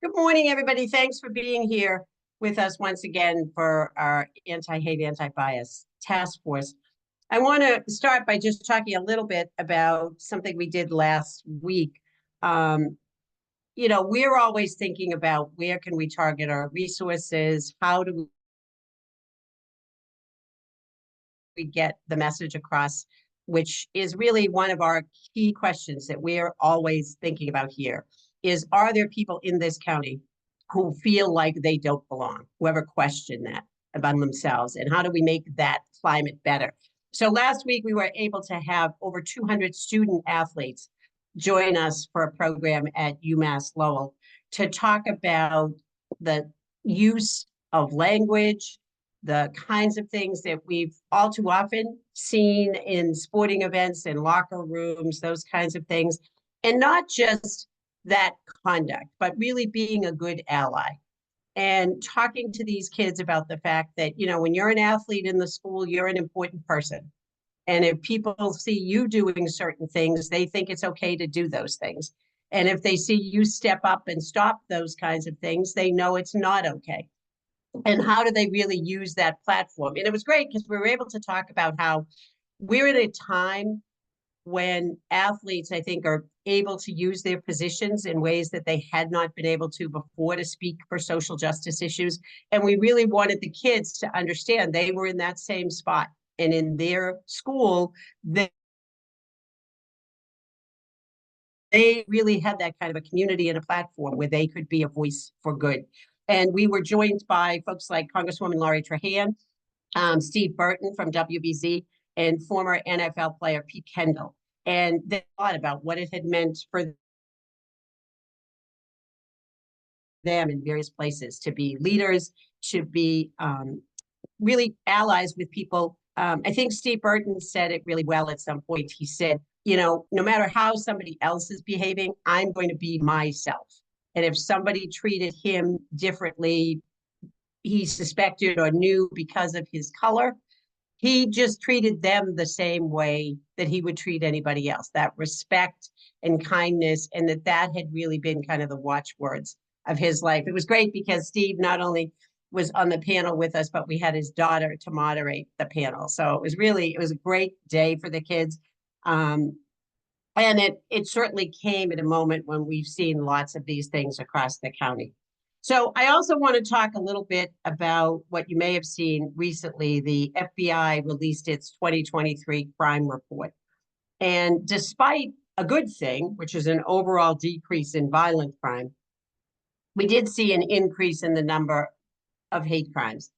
Good morning, everybody. Thanks for being here with us once again for our anti-hate, anti-bias task force. I want to start by just talking a little bit about something we did last week. We're always thinking about where can we target our resources? How do we get the message across, which is really one of our key questions that we're always thinking about here is, are there people in this county who feel like they don't belong, who ever question that about themselves? And how do we make that climate better? So last week, we were able to have over 200 student athletes join us for a program at UMass Lowell to talk about the use of language, the kinds of things that we've all too often seen in sporting events and locker rooms, those kinds of things. And not just that conduct, but really being a good ally and talking to these kids about the fact that, when you're an athlete in the school, you're an important person. And if people see you doing certain things, they think it's okay to do those things. And if they see you step up and stop those kinds of things, they know it's not okay. And how do they really use that platform? And it was great because we were able to talk about how we're at a time when athletes, I think, are able to use their positions in ways that they had not been able to before to speak for social justice issues. And we really wanted the kids to understand they were in that same spot. And in their school, they really had that kind of a community and a platform where they could be a voice for good. And we were joined by folks like Congresswoman Lori Trahan, Steve Burton from WBZ, and former NFL player Pete Kendall. And they thought about what it had meant for them in various places to be leaders, to be really allies with people. I think Steve Burton said it really well at some point. He said, no matter how somebody else is behaving, I'm going to be myself. And if somebody treated him differently, he suspected or knew because of his color, he just treated them the same way that he would treat anybody else, that respect and kindness, and that had really been kind of the watchwords of his life. It was great because Steve not only was on the panel with us, but we had his daughter to moderate the panel. So it was a great day for the kids. And it certainly came at a moment when we've seen lots of these things across the county. So I also want to talk a little bit about what you may have seen recently. The FBI released its 2023 crime report. And despite a good thing, which is an overall decrease in violent crime, we did see an increase in the number of hate crimes.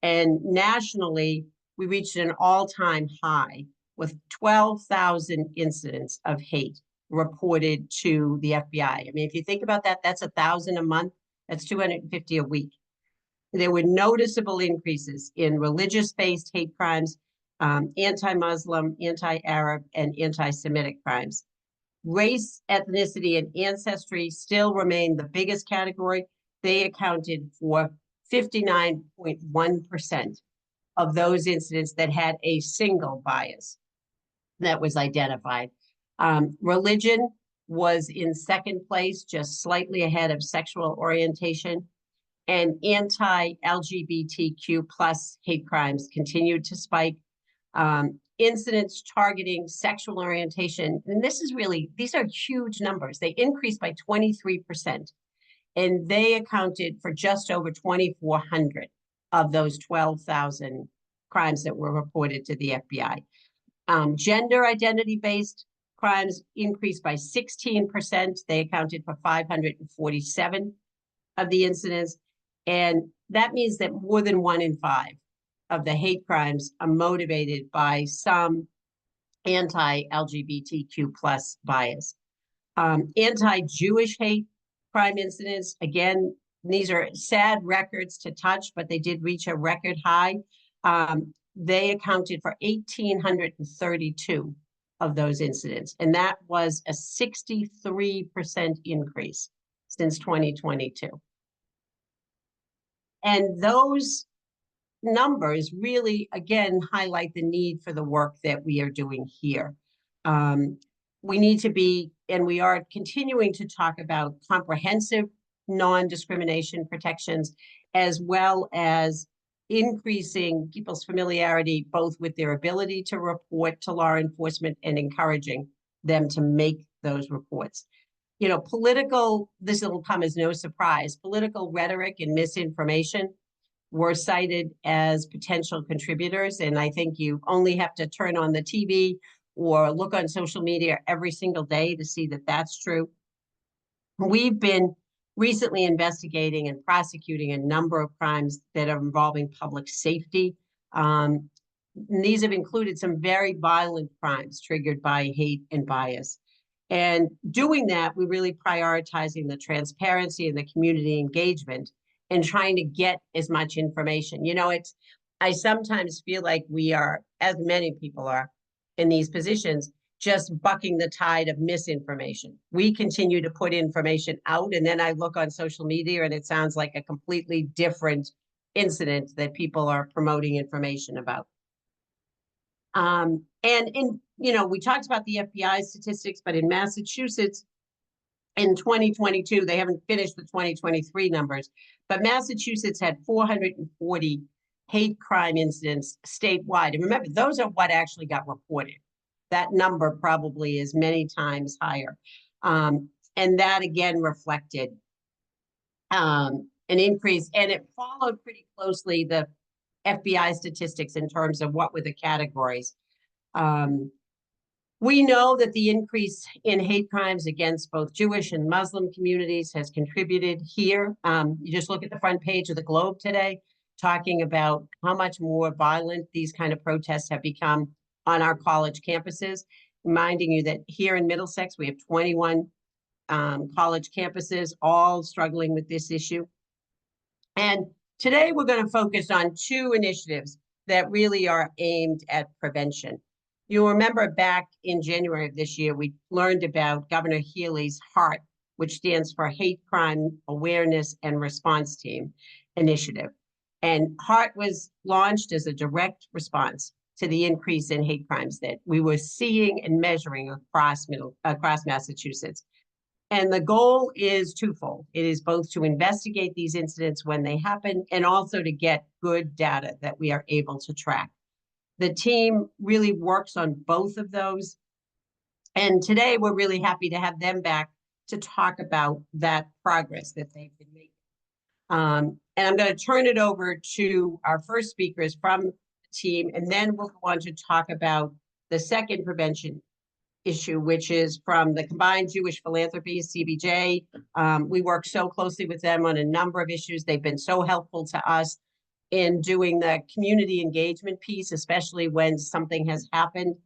And nationally, we reached an all-time high with 12,000 incidents of hate reported to the FBI. I mean, if you think about that, that's 1,000 a month. That's 250 a week. There were noticeable increases in religious-based hate crimes, anti-Muslim, anti-Arab, and anti-Semitic crimes. Race, ethnicity, and ancestry still remain the biggest category. They accounted for 59.1% of those incidents that had a single bias that was identified. Religion was in second place, just slightly ahead of sexual orientation, and anti-LGBTQ plus hate crimes continued to spike. Incidents targeting sexual orientation, and these are huge numbers. They increased by 23%, and they accounted for just over 2,400 of those 12,000 crimes that were reported to the FBI. Gender identity-based crimes increased by 16%. They accounted for 547 of the incidents. And that means that more than 1 in 5 of the hate crimes are motivated by some anti-LGBTQ plus bias. Anti-Jewish hate crime incidents, again, these are sad records to touch, but they did reach a record high. They accounted for 1,832 of those incidents, and that was a 63% increase since 2022. And those numbers really, again, highlight the need for the work that we are doing here. We need to be, and we are continuing to talk about comprehensive non-discrimination protections, as well as increasing people's familiarity both with their ability to report to law enforcement and encouraging them to make those reports. You know, this will come as no surprise, political rhetoric and misinformation were cited as potential contributors. And I think you only have to turn on the TV or look on social media every single day to see that that's true. We've been recently investigating and prosecuting a number of crimes that are involving public safety. And these have included some very violent crimes triggered by hate and bias. And doing that, we're really prioritizing the transparency and the community engagement and trying to get as much information. You know, I sometimes feel like we are, as many people are in these positions, just bucking the tide of misinformation. We continue to put information out, and then I look on social media and it sounds like a completely different incident that people are promoting information about. You know, we talked about the FBI statistics, but in Massachusetts in 2022, they haven't finished the 2023 numbers, but Massachusetts had 440 hate crime incidents statewide. And remember, those are what actually got reported. That number probably is many times higher. And that again reflected an increase, and it followed pretty closely the FBI statistics in terms of what were the categories. We know that the increase in hate crimes against both Jewish and Muslim communities has contributed here. You just look at the front page of the Globe today, talking about how much more violent these kind of protests have become on our college campuses, reminding you that here in Middlesex, we have 21 college campuses, all struggling with this issue. And today we're going to focus on two initiatives that really are aimed at prevention. You'll remember back in January of this year, we learned about Governor Healey's HEART, which stands for Hate Crime Awareness and Response Team initiative. And HEART was launched as a direct response to the increase in hate crimes that we were seeing and measuring across Massachusetts. And the goal is twofold. It is both to investigate these incidents when they happen and also to get good data that we are able to track. The team really works on both of those. And today we're really happy to have them back to talk about that progress that they've been making. And I'm going to turn it over to our first speakers from the team, and then we'll go on to talk about the second prevention issue, which is from the Combined Jewish Philanthropy, CBJ. We work so closely with them on a number of issues. They've been so helpful to us in doing the community engagement piece, especially when something has happened.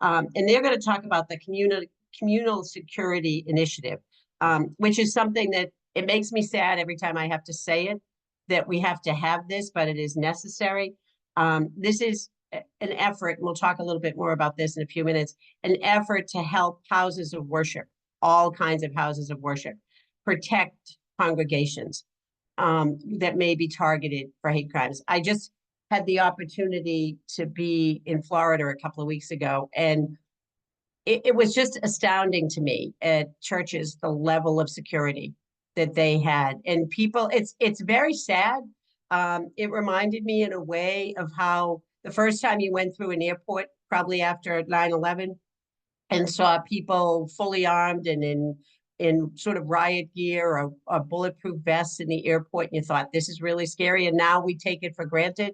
And they're going to talk about the communal security initiative, which is something that it makes me sad every time I have to say it, that we have to have this, but it is necessary. This is an effort, and we'll talk a little bit more about this in a few minutes, an effort to help houses of worship, all kinds of houses of worship, protect congregations that may be targeted for hate crimes. I just had the opportunity to be in Florida a couple of weeks ago, and it was just astounding to me at churches, the level of security that they had. And people, it's very sad. It reminded me in a way of how the first time you went through an airport, probably after 9/11, and saw people fully armed and in sort of riot gear or bulletproof vests in the airport, and you thought, this is really scary, and now we take it for granted.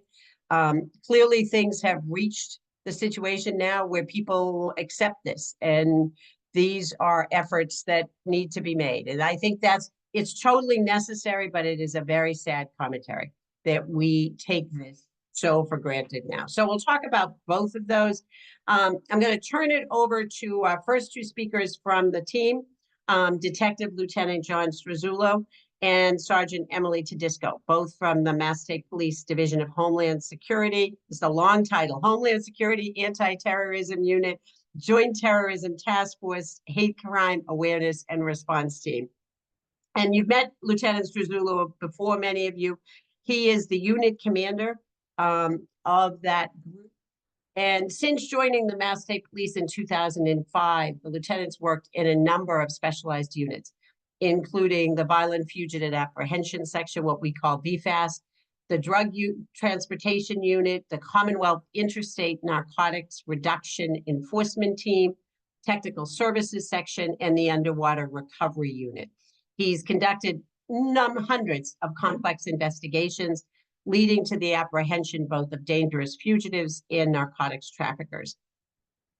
Clearly, things have reached the situation now where people accept this, and these are efforts that need to be made. And I think it's totally necessary, but it is a very sad commentary that we take this so for granted now. So we'll talk about both of those. I'm going to turn it over to our first two speakers from the team, Detective Lieutenant John Struzzulo and Sergeant Emily Tedisco, both from the Mass State Police Division of Homeland Security. It's a long title: Homeland Security Anti-Terrorism Unit, Joint Terrorism Task Force, Hate Crime Awareness and Response Team. And you've met Lieutenant Struzzulo before, many of you. He is the unit commander of that group. And since joining the Mass State Police in 2005, the lieutenant's worked in a number of specialized units. including the Violent Fugitive Apprehension Section, what we call VFAST, the Drug Transportation Unit, the Commonwealth Interstate Narcotics Reduction Enforcement Team, Technical Services Section, and the Underwater Recovery Unit. He's conducted hundreds of complex investigations, leading to the apprehension both of dangerous fugitives and narcotics traffickers.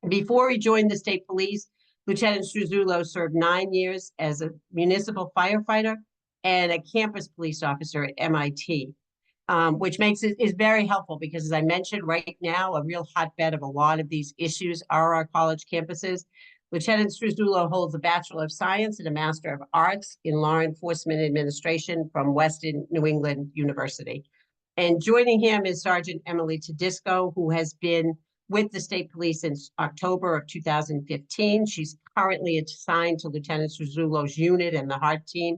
Before he joined the state police, Lieutenant Struzzulo served 9 years as a municipal firefighter and a campus police officer at MIT, which makes it is very helpful because, as I mentioned, right now, a real hotbed of a lot of these issues are our college campuses. Lieutenant Struzzulo holds a Bachelor of Science and a Master of Arts in Law Enforcement Administration from Western New England University. And joining him is Sergeant Emily Tedisco, who has been with the state police since October of 2015. She's currently assigned to Lieutenant Struzzulo's unit and the HART team.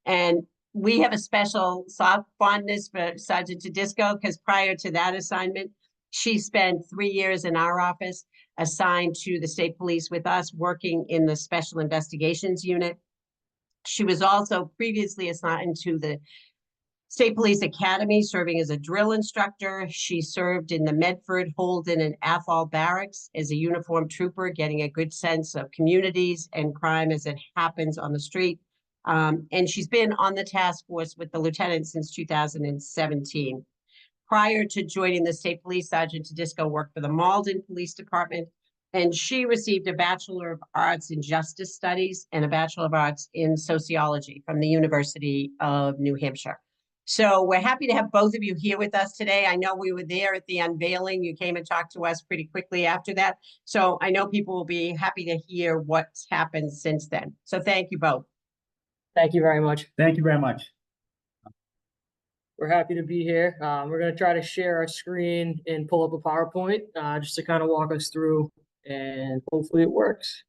And we have a special soft fondness for Sergeant Tedisco because prior to that assignment, she spent 3 years in our office assigned to the state police with us, working in the Special Investigations Unit. She was also previously assigned to the State Police Academy, serving as a drill instructor. She served in the Medford, Holden, and Athol barracks as a uniformed trooper, getting a good sense of communities and crime as it happens on the street. And she's been on the task force with the lieutenant since 2017. Prior to joining the state police, Sergeant Tedisco worked for the Malden Police Department, and she received a Bachelor of Arts in Justice Studies and a Bachelor of Arts in Sociology from the University of New Hampshire. So we're happy to have both of you here with us today. I know we were there at the unveiling. You came and talked to us pretty quickly after that. So I know people will be happy to hear what's happened since then. So thank you both. Thank you very much. Thank you very much. We're happy to be here. We're going to try to share our screen and pull up a PowerPoint just to kind of walk us through, and hopefully it works.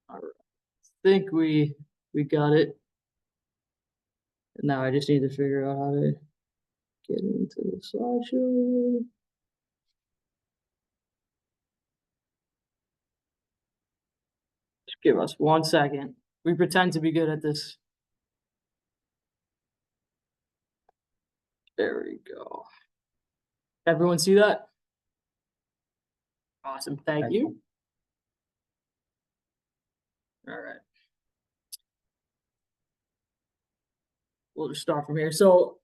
All right. I think we got it. Now I just need to figure out how to get into the slideshow. Just give us 1 second. We pretend to be good at this. There we go. Everyone see that? Awesome. Thank you. All right. We'll just start from here. So,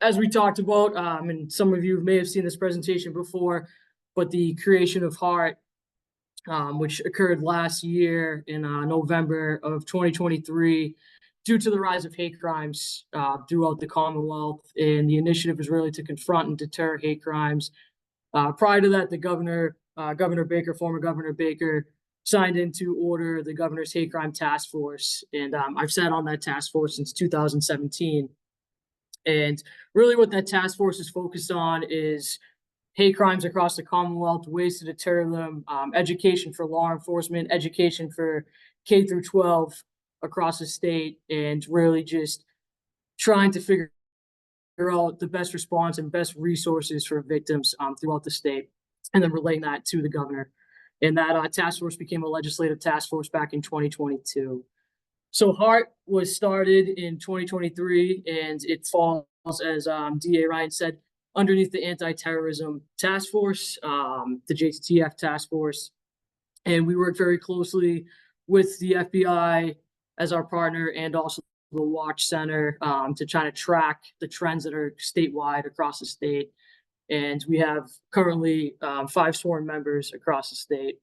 as we talked about, and some of you may have seen this presentation before, but the creation of HART, which occurred last year in November of 2023, due to the rise of hate crimes throughout the Commonwealth, and the initiative is really to confront and deter hate crimes. Prior to that, the Governor Baker, former Governor Baker, signed into order the Governor's Hate Crime Task Force, and I've sat on that task force since 2017. And really what that task force is focused on is hate crimes across the Commonwealth, ways to deter them, education for law enforcement, education for K through 12 across the state, and really just trying to figure out the best response and best resources for victims throughout the state, and then relaying that to the governor. And that task force became a legislative task force back in 2022. So HART was started in 2023, and it falls, as DA Ryan said, underneath the Anti-Terrorism Task Force, the JTF Task Force. And we work very closely with the FBI as our partner, and also the Watch Center to try to track the trends that are statewide across the state. And we have currently 5 sworn members across the state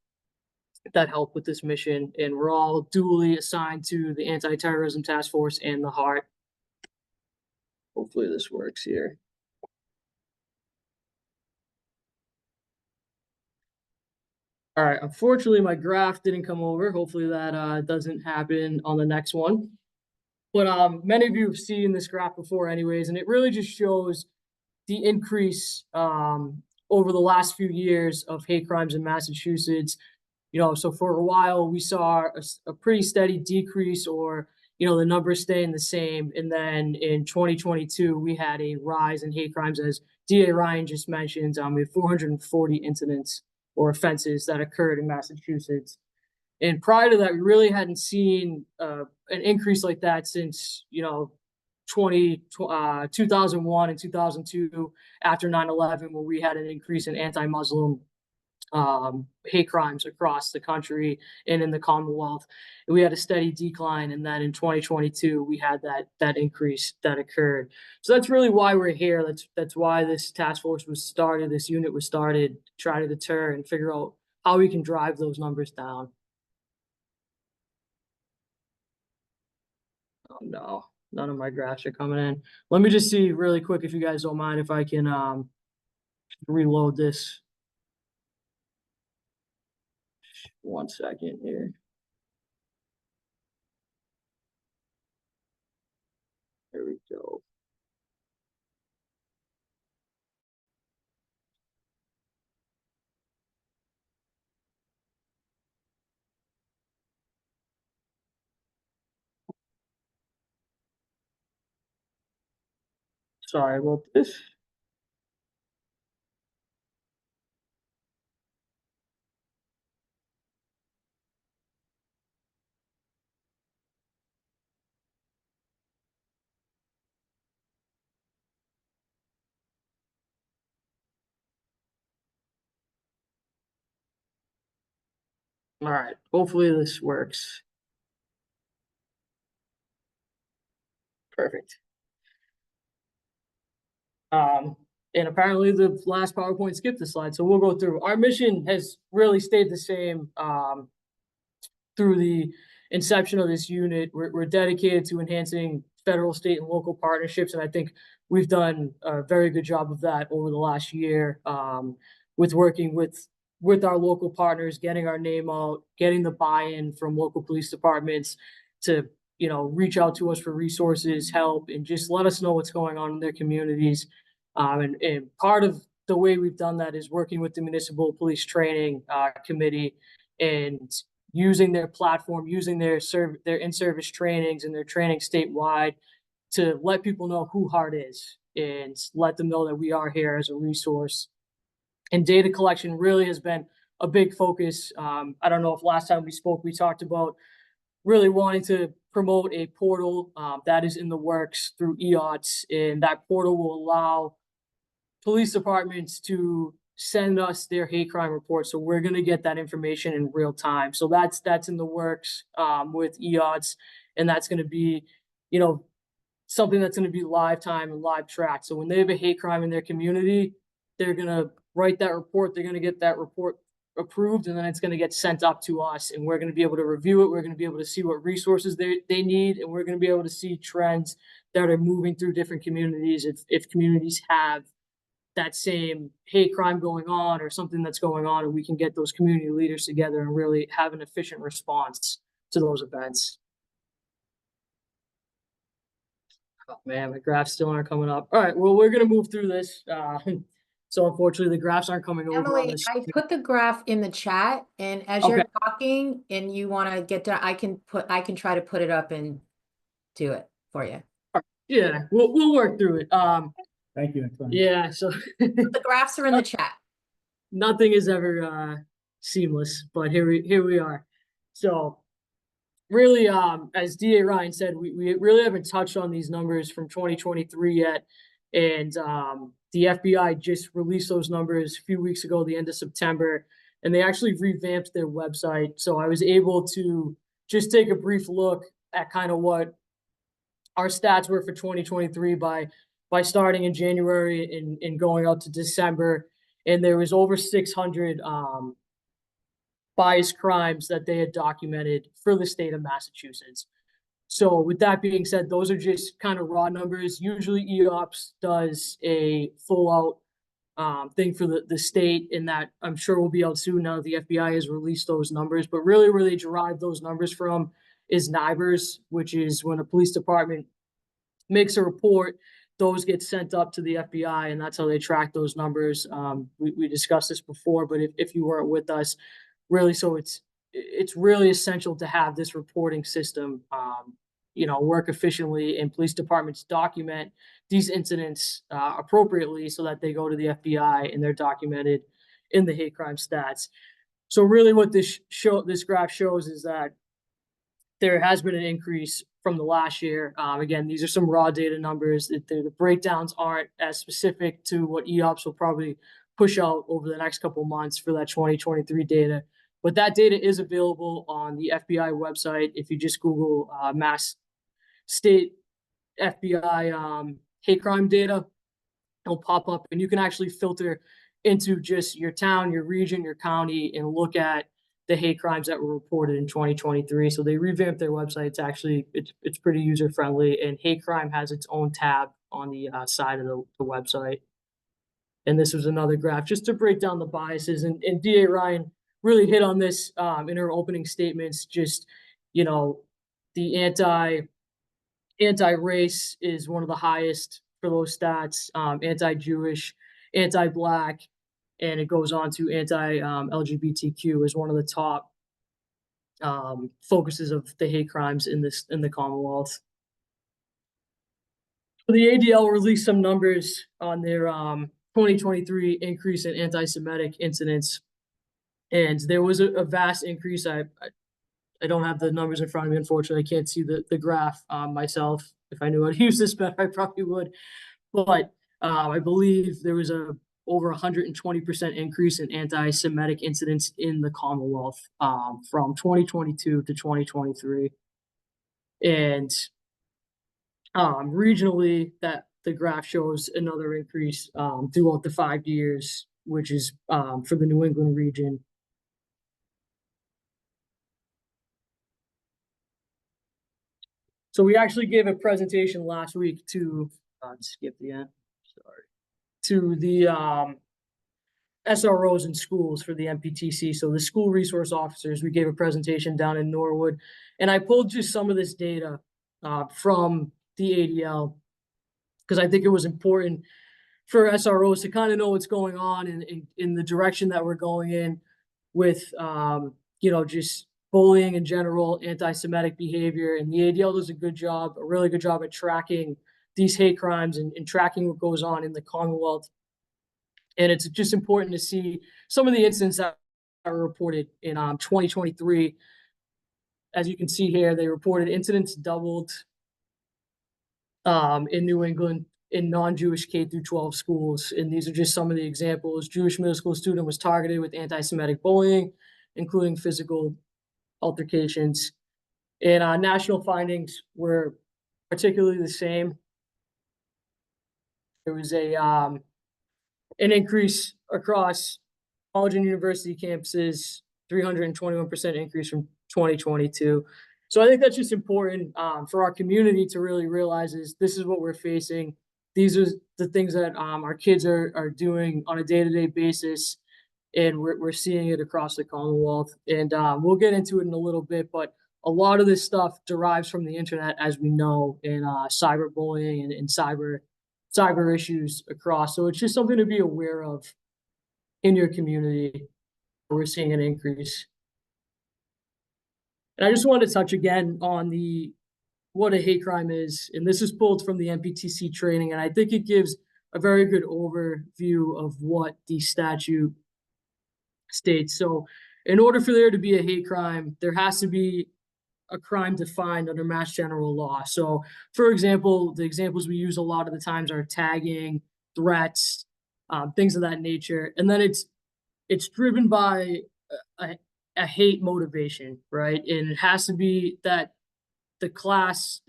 that help with this mission. And we're all duly assigned to the Anti-Terrorism Task Force and the HART. Hopefully this works here. All right, unfortunately my graph didn't come over. Hopefully that doesn't happen on the next one. But many of you have seen this graph before anyways, and it really just shows the increase over the last few years of hate crimes in Massachusetts. You know, so for a while we saw a pretty steady decrease or the numbers staying the same. And then in 2022, we had a rise in hate crimes, as DA Ryan just mentioned. We had 440 incidents or offenses that occurred in Massachusetts. And prior to that, we really hadn't seen an increase like that since, 2001 and 2002, after 9/11, where we had an increase in anti-Muslim hate crimes across the country and in the Commonwealth. We had a steady decline, and then in 2022 we had that increase that occurred. So that's really why we're here. That's why this task force was started. This unit was started to try to deter and figure out how we can drive those numbers down. Oh no, none of my graphs are coming in. Let me just see really quick, if you guys don't mind, if I can reload this. 1 second here. There we go. Sorry about this. All right, hopefully this works. Perfect. And apparently the last PowerPoint skipped the slide, so we'll go through. Our mission has really stayed the same through the inception of this unit. We're dedicated to enhancing federal, state, and local partnerships, and I think we've done a very good job of that over the last year, with working with our local partners, getting our name out, getting the buy-in from local police departments to reach out to us for resources, help, and just let us know what's going on in their communities. And part of the way we've done that is working with the Municipal Police Training Committee, and using their platform, using their in-service trainings and their training statewide to let people know who HEART is and let them know that we are here as a resource. And data collection really has been a big focus. I don't know if last time we spoke, we talked about really wanting to promote a portal that is in the works through EOTS, and that portal will allow police departments to send us their hate crime reports. So we're going to get that information in real time. So that's in the works with EOTS, and that's going to be, something that's going to be live time and live tracked. So when they have a hate crime in their community, they're going to write that report. They're going to get that report approved, and then it's going to get sent up to us, and we're going to be able to review it. We're going to be able to see what resources they need, and we're going to be able to see trends that are moving through different communities. If communities have that same hate crime going on or something that's going on, and we can get those community leaders together and really have an efficient response to those events. Oh man, the graphs still aren't coming up. All right, well, we're going to move through this. So unfortunately the graphs aren't coming over. Emily, I put the graph in the chat, and as you're talking and you want to get to, I can try to put it up and do it for you. Yeah, we'll work through it. Thank you. Yeah, so the graphs are in the chat. Nothing is ever seamless, but here we are. So really, as DA Ryan said, we really haven't touched on these numbers from 2023 yet. And the FBI just released those numbers a few weeks ago, the end of September, and they actually revamped their website. So I was able to just take a brief look at kind of what our stats were for 2023 by starting in January and going out to December. And there was over 600 bias crimes that they had documented for the state of Massachusetts. So with that being said, those are just kind of raw numbers. Usually EOPS does a full out thing for the state, and that I'm sure will be out soon now that the FBI has released those numbers. But really where they derive those numbers from is NIBRS, which is when a police department makes a report, those get sent up to the FBI, and that's how they track those numbers. We discussed this before, but if you weren't with us, really, so it's really essential to have this reporting system work efficiently, and police departments document these incidents appropriately so that they go to the FBI and they're documented in the hate crime stats. So really what this graph shows is that there has been an increase from the last year. Again, these are some raw data numbers. The breakdowns aren't as specific to what EOPS will probably push out over the next couple of months for that 2023 data. But that data is available on the FBI website. If you just Google Mass State FBI hate crime data, it'll pop up, and you can actually filter into just your town, your region, your county, and look at the hate crimes that were reported in 2023. So they revamped their website. It's actually, it's pretty user friendly, and hate crime has its own tab on the side of the website. And this was another graph just to break down the biases. And DA Ryan really hit on this in her opening statements. Just, the anti-race is one of the highest for those stats, anti-Jewish, anti-Black, and it goes on to anti-LGBTQ as one of the top focuses of the hate crimes in the Commonwealth. The ADL released some numbers on their 2023 increase in anti-Semitic incidents, and there was a vast increase. I don't have the numbers in front of me, unfortunately. I can't see the graph myself. If I knew how to use this better, I probably would. But I believe there was over 120% increase in anti-Semitic incidents in the Commonwealth from 2022 to 2023. And regionally, that the graph shows another increase throughout the 5 years, which is for the New England region. So we actually gave a presentation last week to skip the end. Sorry. To the SROs in schools for the MPTC. So the school resource officers, we gave a presentation down in Norwood, and I pulled just some of this data from the ADL because I think it was important for SROs to kind of know what's going on in the direction that we're going in with, just bullying in general, anti-Semitic behavior. And the ADL does a really good job at tracking these hate crimes and tracking what goes on in the Commonwealth. And it's just important to see some of the incidents that are reported in 2023. As you can see here, they reported incidents doubled in New England in non-Jewish K through 12 schools. And these are just some of the examples. Jewish middle school student was targeted with anti-Semitic bullying, including physical altercations. And national findings were particularly the same. There was an increase across college and university campuses, 321% increase from 2022. So I think that's just important for our community to really realize is this is what we're facing. These are the things that our kids are doing on a day-to-day basis, and we're seeing it across the Commonwealth. And we'll get into it in a little bit, but a lot of this stuff derives from the internet, as we know, and cyberbullying and cyber issues across. So it's just something to be aware of in your community. We're seeing an increase. And I just wanted to touch again on what a hate crime is. And this is pulled from the MPTC training. And I think it gives a very good overview of what the statute states. So in order for there to be a hate crime, there has to be a crime defined under Mass General Law. So, for example, the examples we use a lot of the times are tagging, threats, things of that nature. And then it's driven by a hate motivation, right? And it has to be that there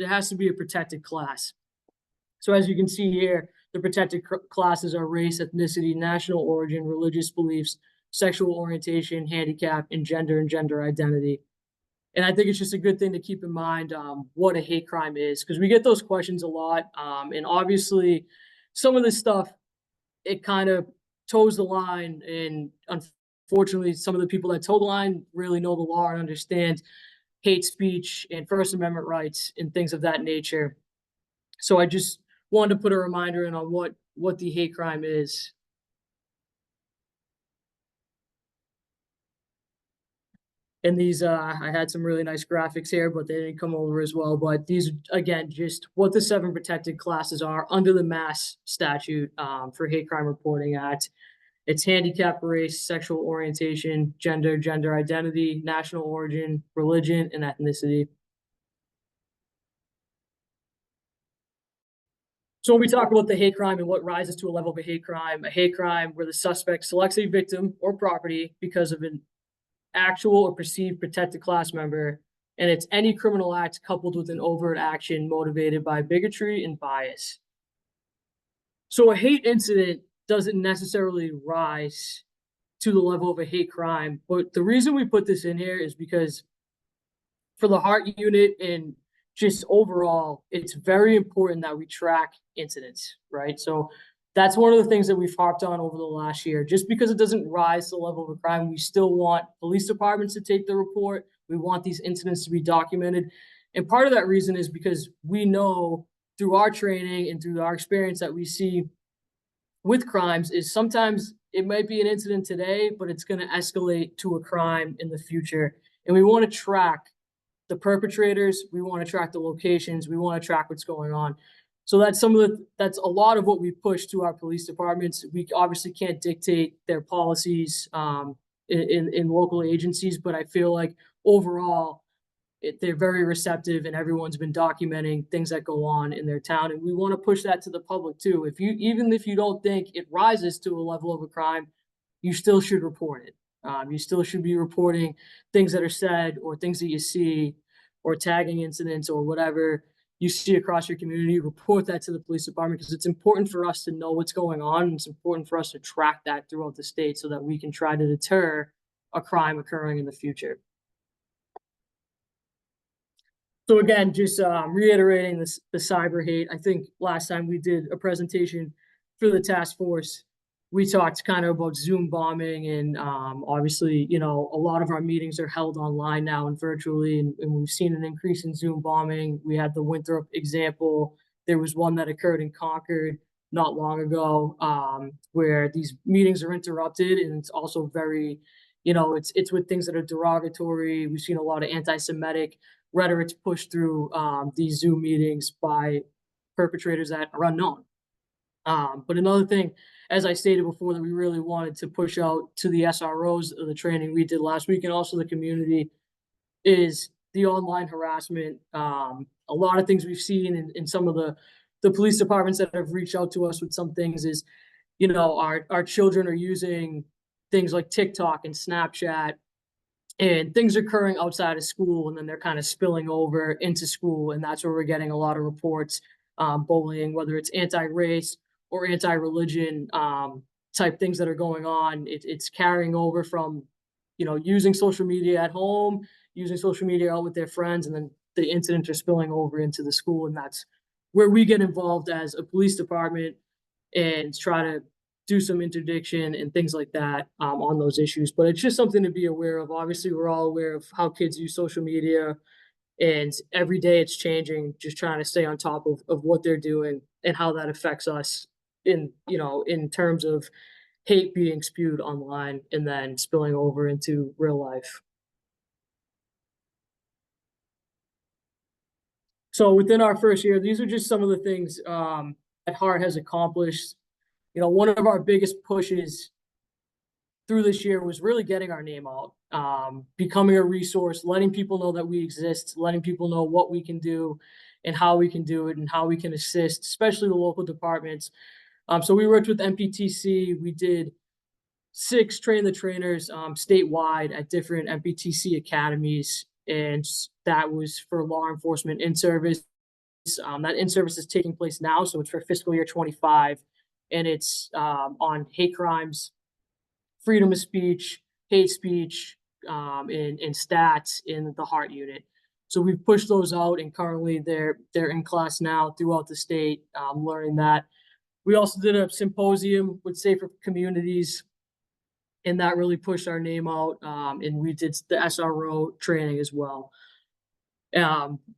has to be a protected class. So as you can see here, the protected classes are race, ethnicity, national origin, religious beliefs, sexual orientation, handicap, and gender identity. And I think it's just a good thing to keep in mind what a hate crime is, because we get those questions a lot. And obviously, some of this stuff, it kind of toes the line. And unfortunately, some of the people that toe the line really know the law and understand hate speech and First Amendment rights and things of that nature. So I just wanted to put a reminder in on what the hate crime is. And these, I had some really nice graphics here, but they didn't come over as well. But these, again, just what the 7 protected classes are under the Mass statute for Hate Crime Reporting Act. It's handicap, race, sexual orientation, gender identity, national origin, religion, and ethnicity. So when we talk about the hate crime and what rises to a level of a hate crime where the suspect selects a victim or property because of an actual or perceived protected class member, and it's any criminal act coupled with an overt action motivated by bigotry and bias. So a hate incident doesn't necessarily rise to the level of a hate crime, but the reason we put this in here is because for the Heart Unit and just overall, it's very important that we track incidents, right? So that's one of the things that we've harped on over the last year. Just because it doesn't rise to the level of a crime, we still want police departments to take the report. We want these incidents to be documented. And part of that reason is because we know through our training and through our experience that we see with crimes is sometimes it might be an incident today, but it's going to escalate to a crime in the future. And we want to track the perpetrators. We want to track the locations. We want to track what's going on. So that's that's a lot of what we push to our police departments. We obviously can't dictate their policies in local agencies, but I feel like overall they're very receptive and everyone's been documenting things that go on in their town. And we want to push that to the public too. Even if you don't think it rises to a level of a crime, you still should report it. You still should be reporting things that are said or things that you see or tagging incidents or whatever you see across your community. Report that to the police department because it's important for us to know what's going on. And it's important for us to track that throughout the state so that we can try to deter a crime occurring in the future. So again, just reiterating the cyber hate. I think last time we did a presentation for the task force, we talked kind of about Zoom bombing and obviously, you know, a lot of our meetings are held online now and virtually, and we've seen an increase in Zoom bombing. We had the Winthrop example. There was one that occurred in Concord not long ago where these meetings are interrupted, and it's also very, you know, it's with things that are derogatory. We've seen a lot of anti-Semitic rhetoric pushed through these Zoom meetings by perpetrators that are unknown. But another thing, as I stated before, that we really wanted to push out to the SROs of the training we did last week and also the community is the online harassment. A lot of things we've seen in some of the police departments that have reached out to us with some things is, you know, our children are using things like TikTok and Snapchat and things occurring outside of school, and then they're kind of spilling over into school. And that's where we're getting a lot of reports, bullying, whether it's anti-race or anti-religion type things that are going on. It's carrying over from, you know, using social media at home, using social media out with their friends, and then the incidents are spilling over into the school. And that's where we get involved as a police department and try to do some interdiction and things like that on those issues. But it's just something to be aware of. Obviously, we're all aware of how kids use social media, and every day it's changing, just trying to stay on top of what they're doing and how that affects us in, you know, in terms of hate being spewed online and then spilling over into real life. So within our first year, these are just some of the things that Heart has accomplished. You know, one of our biggest pushes through this year was really getting our name out, becoming a resource, letting people know that we exist, letting people know what we can do and how we can do it and how we can assist, especially the local departments. So we worked with MPTC. We did 6 train the trainers statewide at different MPTC academies, and that was for law enforcement in service. That in service is taking place now, so it's for fiscal year 25. And it's on hate crimes, freedom of speech, hate speech, and stats in the Heart Unit. So we've pushed those out, and currently they're in class now throughout the state, learning that. We also did a symposium with Safer Communities, and that really pushed our name out. And we did the SRO training as well.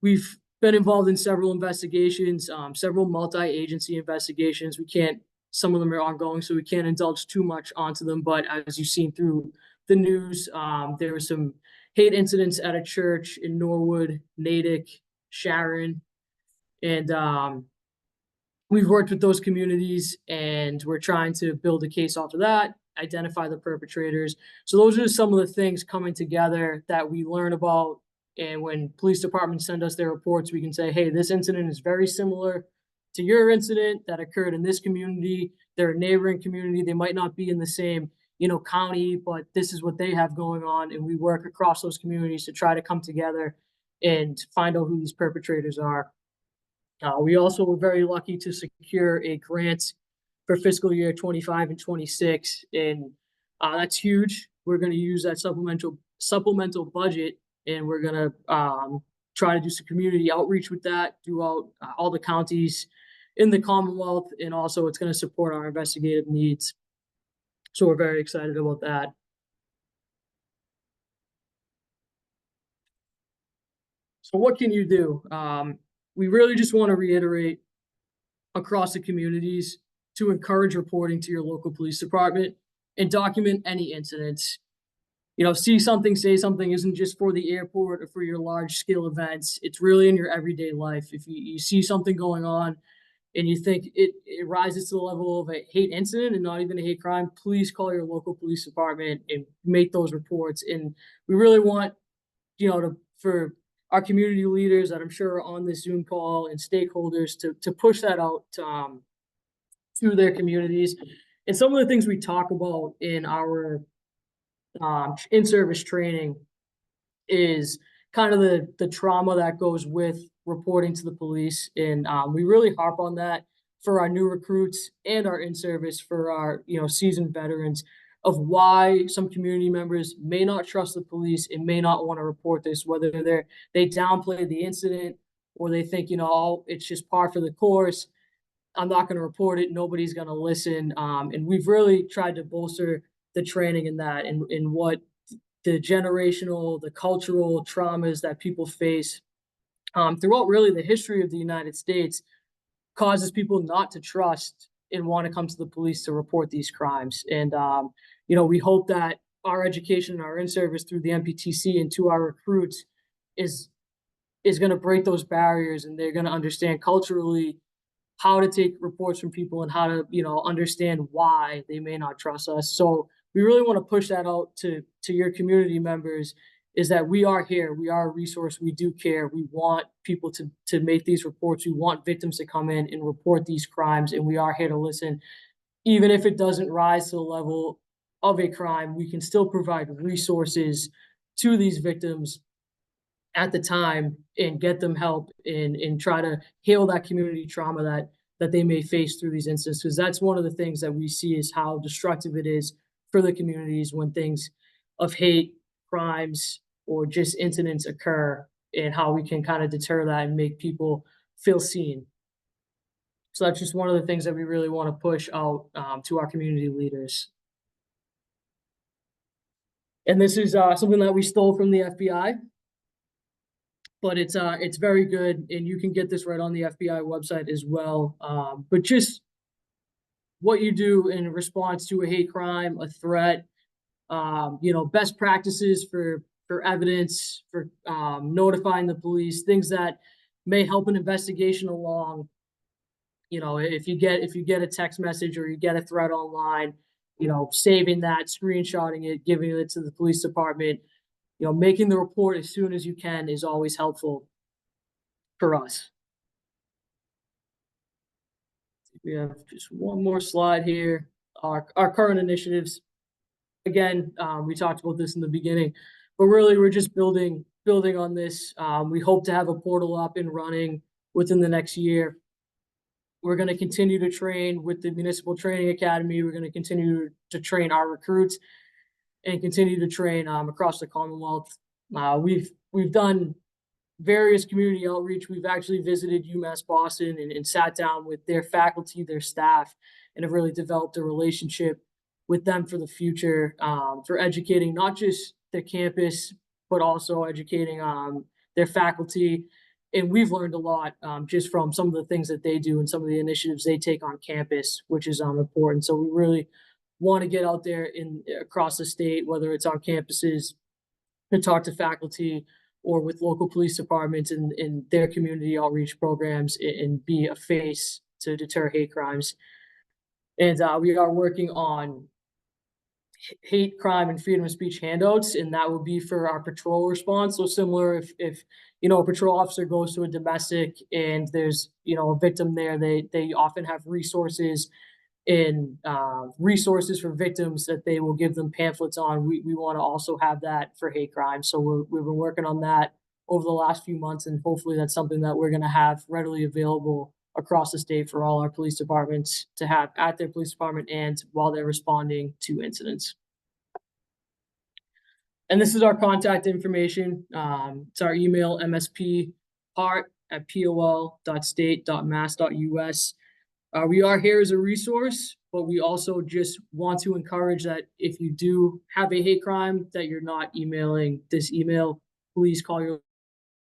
We've been involved in several investigations, several multi-agency investigations. Some of them are ongoing, so we can't indulge too much onto them. But as you've seen through the news, there were some hate incidents at a church in Norwood, Natick, Sharon, and we've worked with those communities, and we're trying to build a case off of that, identify the perpetrators. So those are some of the things coming together that we learn about. And when police departments send us their reports, we can say, hey, this incident is very similar to your incident that occurred in this community. They're a neighboring community. They might not be in the same, county, but this is what they have going on. And we work across those communities to try to come together and find out who these perpetrators are. We also were very lucky to secure a grant for fiscal year 25 and 26, and that's huge. We're going to use that supplemental budget, and we're going to try to do some community outreach with that throughout all the counties in the Commonwealth, and also it's going to support our investigative needs. So we're very excited about that. So what can you do? We really just want to reiterate across the communities to encourage reporting to your local police department and document any incidents. See something, say something isn't just for the airport or for your large scale events. It's really in your everyday life. If you see something going on and you think it rises to the level of a hate incident and not even a hate crime, please call your local police department and make those reports. And we really want, for our community leaders that I'm sure are on this Zoom call and stakeholders to push that out to their communities. And some of the things we talk about in our in-service training is kind of the trauma that goes with reporting to the police. And we really harp on that for our new recruits and our in-service for our, seasoned veterans, of why some community members may not trust the police and may not want to report this, whether they downplay the incident or they think, it's just par for the course. I'm not going to report it. Nobody's going to listen. And we've really tried to bolster the training in that and in what the generational, the cultural traumas that people face throughout really the history of the United States causes people not to trust and want to come to the police to report these crimes. And, we hope that our education and our in-service through the MPTC and to our recruits is going to break those barriers, and they're going to understand culturally how to take reports from people and how to, understand why they may not trust us. So we really want to push that out to your community members, is that we are here. We are a resource. We do care. We want people to make these reports. We want victims to come in and report these crimes, and we are here to listen. Even if it doesn't rise to the level of a crime, we can still provide resources to these victims at the time and get them help and try to heal that community trauma that they may face through these incidents. Because that's one of the things that we see is how destructive it is for the communities when things of hate, crimes, or just incidents occur, and how we can kind of deter that and make people feel seen. So that's just one of the things that we really want to push out to our community leaders. And this is something that we stole from the FBI, but it's very good, and you can get this right on the FBI website as well. But just what you do in response to a hate crime, a threat, best practices for evidence, for notifying the police, things that may help an investigation along. If you get a text message or you get a threat online, saving that, screenshotting it, giving it to the police department, making the report as soon as you can is always helpful for us. We have just one more slide here. Our current initiatives. Again, we talked about this in the beginning, but really we're just building on this. We hope to have a portal up and running within the next year. We're going to continue to train with the Municipal Training Academy. We're going to continue to train our recruits and continue to train across the Commonwealth. We've done various community outreach. We've actually visited UMass Boston and sat down with their faculty, their staff, and have really developed a relationship with them for the future, for educating not just their campus, but also educating their faculty. And we've learned a lot just from some of the things that they do and some of the initiatives they take on campus, which is important. So we really want to get out there across the state, whether it's on campuses to talk to faculty or with local police departments and their community outreach programs and be a face to deter hate crimes. And we are working on hate crime and freedom of speech handouts, and that would be for our patrol response. So similar if you know, a patrol officer goes to a domestic and there's, you know, a victim there, they often have resources and resources for victims that they will give them pamphlets on. We want to also have that for hate crime. So we've been working on that over the last few months, and hopefully that's something that we're going to have readily available across the state for all our police departments to have at their police department and while they're responding to incidents. And this is our contact information. It's our email, msphart@pol.state.mass.us. We are here as a resource, but we also just want to encourage that if you do have a hate crime, that you're not emailing this email. Please call your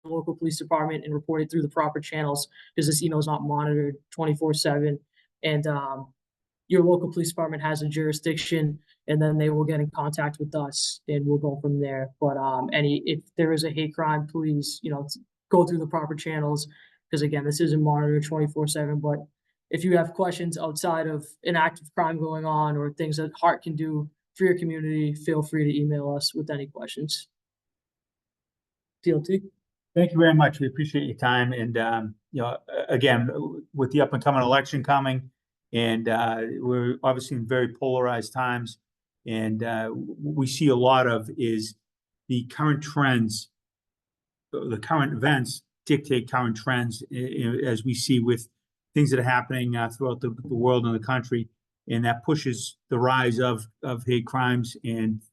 local police department and report it through the proper channels, because this email is not monitored 24/7. And your local police department has a jurisdiction, and then they will get in contact with us and we'll go from there. But if there is a hate crime, please, you know, go through the proper channels, because again, this isn't monitored 24/7. But if you have questions outside of an active crime going on or things that Hart can do for your community, feel free to email us with any questions. DLT. Thank you very much. We appreciate your time. And, you know, again, with the up and coming election coming, and we're obviously in very polarized times, and we see a lot of is the current trends, the current events dictate current trends, as we see with things that are happening throughout the world and the country, and that pushes the rise of hate crimes. And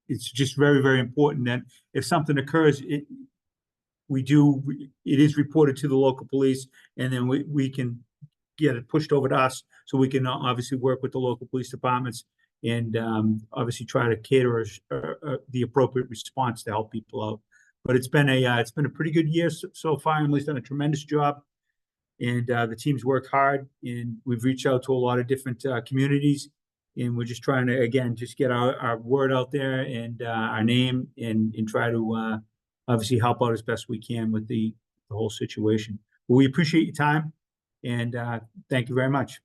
it's just very, very important that if something occurs, it is reported to the local police, and then we can get it pushed over to us, so we can obviously work with the local police departments and obviously try to cater the appropriate response to help people out. But it's been a pretty good year so far. Emily's done a tremendous job, and the team's worked hard, and we've reached out to a lot of different communities, and we're just trying to, again, just get our word out there and our name, and try to obviously help out as best we can with the whole situation. Well, we appreciate your time, and thank you very much.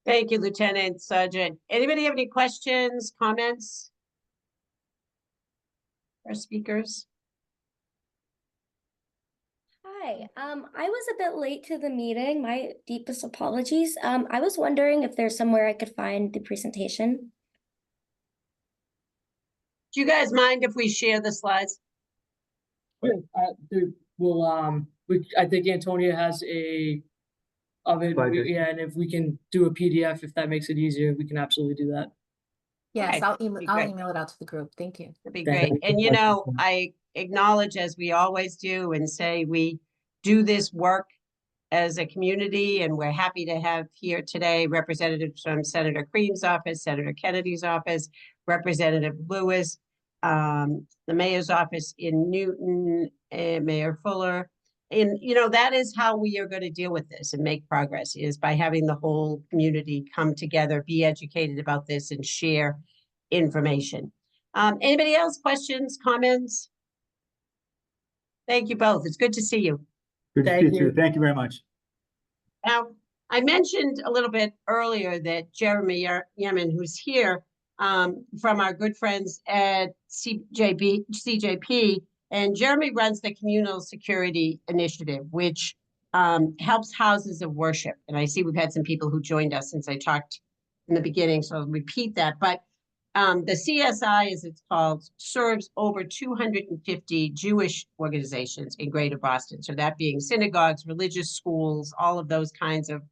Thank you, Lieutenant Sergeant. Anybody have any questions, comments? Our speakers? Hi, I was a bit late to the meeting. My deepest apologies. I was wondering if there's somewhere I could find the presentation. Do you guys mind if we share the slides? I think Antonia has of it, yeah, and if we can do a PDF, if that makes it easier, we can absolutely do that. Yes, Okay, I'll be email great. it out to the group. Thank you. That'd be Thank great. you. And you know, I acknowledge, as we always do, and say we do this work as a community, and we're happy to have here today representatives from Senator Cream's office, Senator Kennedy's office, Representative Lewis, the mayor's office in Newton, Mayor Fuller. And, you know, that is how we are going to deal with this and make progress, is by having the whole community come together, be educated about this, and share information. Anybody else? Questions, comments? Thank you both. It's good to see you. Good to see Thank you too. you. Thank you very much. Now, I mentioned a little bit earlier that Jeremy Yemen, who's here from our good friends at CJP, and Jeremy runs the Communal Security Initiative, which helps houses of worship. And I see we've had some people who joined us since I talked in the beginning, so I'll repeat that. But the CSI, as it's called, serves over 250 Jewish organizations in Greater Boston. So that being synagogues, religious schools, all of those kinds of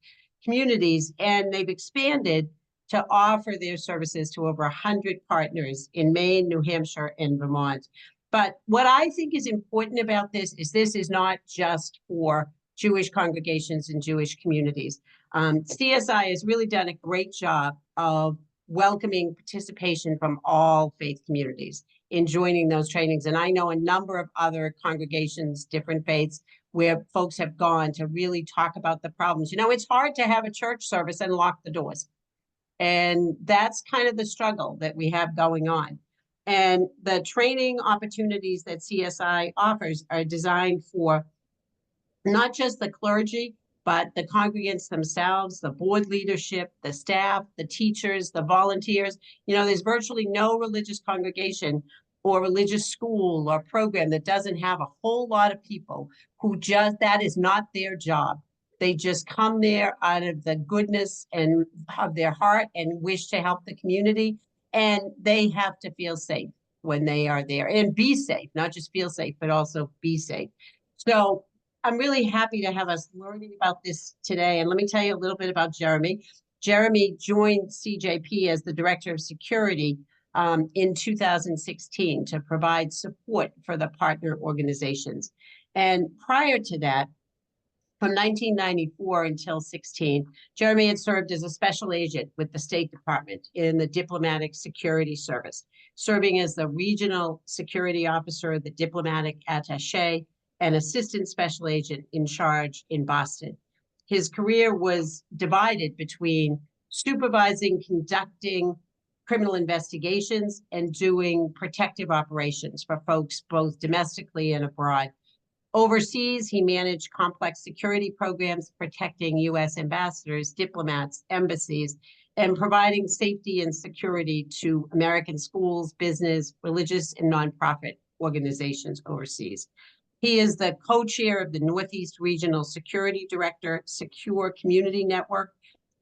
communities. And they've expanded to offer their services to over 100 partners in Maine, New Hampshire, and Vermont. But what I think is important about this is not just for Jewish congregations and Jewish communities. CSI has really done a great job of welcoming participation from all faith communities in joining those trainings. And I know a number of other congregations, different faiths, where folks have gone to really talk about the problems. You know, it's hard to have a church service and lock the doors. And that's kind of the struggle that we have going on. And the training opportunities that CSI offers are designed for not just the clergy, but the congregants themselves, the board leadership, the staff, the teachers, the volunteers. You know, there's virtually no religious congregation or religious school or program that doesn't have a whole lot of people who just, that is not their job. They just come there out of the goodness and of their heart and wish to help the community. And they have to feel safe when they are there and be safe, not just feel safe, but also be safe. So I'm really happy to have us learning about this today. And let me tell you a little bit about Jeremy. Jeremy joined CJP as the Director of Security in 2016 to provide support for the partner organizations. And prior to that, from 1994 until 16, Jeremy had served as a special agent with the State Department in the Diplomatic Security Service, serving as the Regional Security Officer, the Diplomatic Attaché, and Assistant Special Agent in charge in Boston. His career was divided between supervising, conducting criminal investigations, and doing protective operations for folks both domestically and abroad. Overseas, he managed complex security programs protecting U.S. ambassadors, diplomats, embassies, and providing safety and security to American schools, business, religious, and nonprofit organizations overseas. He is the co-chair of the Northeast Regional Security Director Secure Community Network,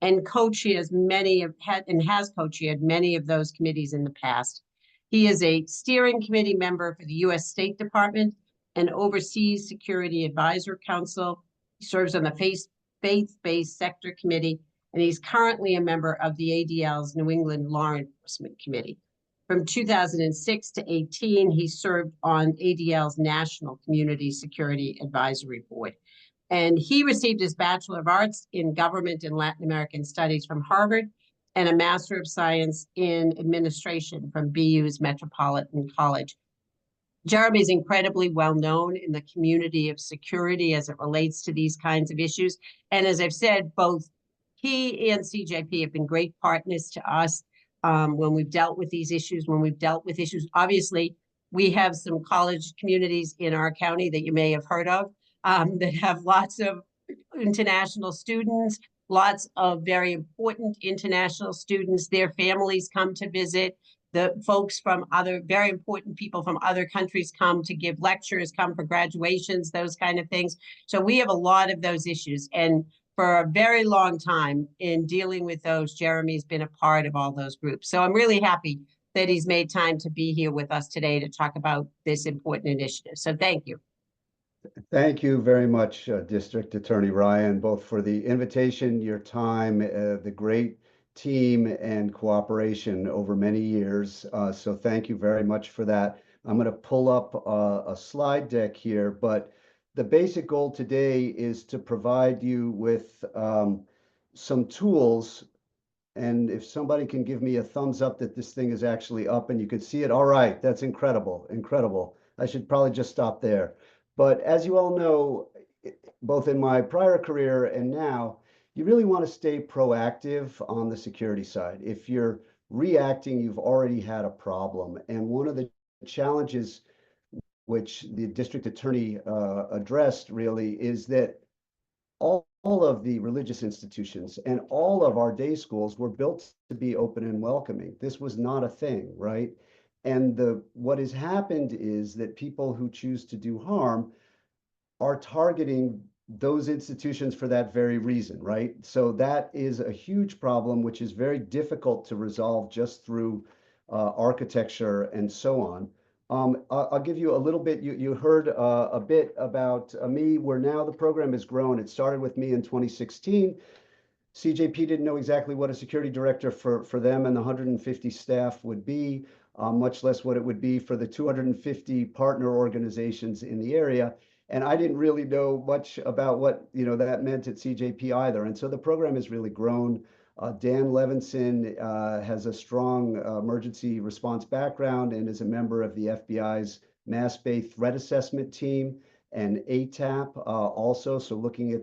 and co-chairs has co-chaired many of those committees in the past. He is a steering committee member for the U.S. State Department and oversees Security Advisor Council. He serves on the Faith-Based Sector Committee, and he's currently a member of the ADL's New England Law Enforcement Committee. From 2006 to 18, he served on ADL's National Community Security Advisory Board. And he received his Bachelor of Arts in Government and Latin American Studies from Harvard and a Master of Science in Administration from BU's Metropolitan College. Jeremy is incredibly well known in the community of security as it relates to these kinds of issues. And as I've said, both he and CJP have been great partners to us when we've dealt with these issues, Obviously, we have some college communities in our county that you may have heard of that have lots of international students, lots of very important international students. Their families come to visit. The folks from very important people from other countries come to give lectures, come for graduations, those kind of things. So we have a lot of those issues. And for a very long time in dealing with those, Jeremy's been a part of all those groups. So I'm really happy that he's made time to be here with us today to talk about this important initiative. So thank you. Thank you very much, District Attorney Ryan, both for the invitation, your time, the great team and cooperation over many years. So thank you very much for that. I'm going to pull up a slide deck here, but the basic goal today is to provide you with some tools. And if somebody can give me a thumbs up that this thing is actually up and you can see it. All right, that's incredible, incredible. I should probably just stop there. But as you all know, both in my prior career and now, you really want to stay proactive on the security side. If you're reacting, you've already had a problem. And one of the challenges which the district attorney addressed really is that all of the religious institutions and all of our day schools were built to be open and welcoming. This was not a thing, right? And what has happened is that people who choose to do harm are targeting those institutions for that very reason, right? So that is a huge problem, which is very difficult to resolve just through architecture and so on. I'll give you a little bit, you heard a bit about me, where now the program has grown. It started with me in 2016. CJP didn't know exactly what a security director for them and the 150 staff would be, much less what it would be for the 250 partner organizations in the area. And I didn't really know much about what that meant at CJP either. And so the program has really grown. Dan Levinson has a strong emergency response background and is a member of the FBI's Mass Bay Threat Assessment Team and ATAP also. So looking at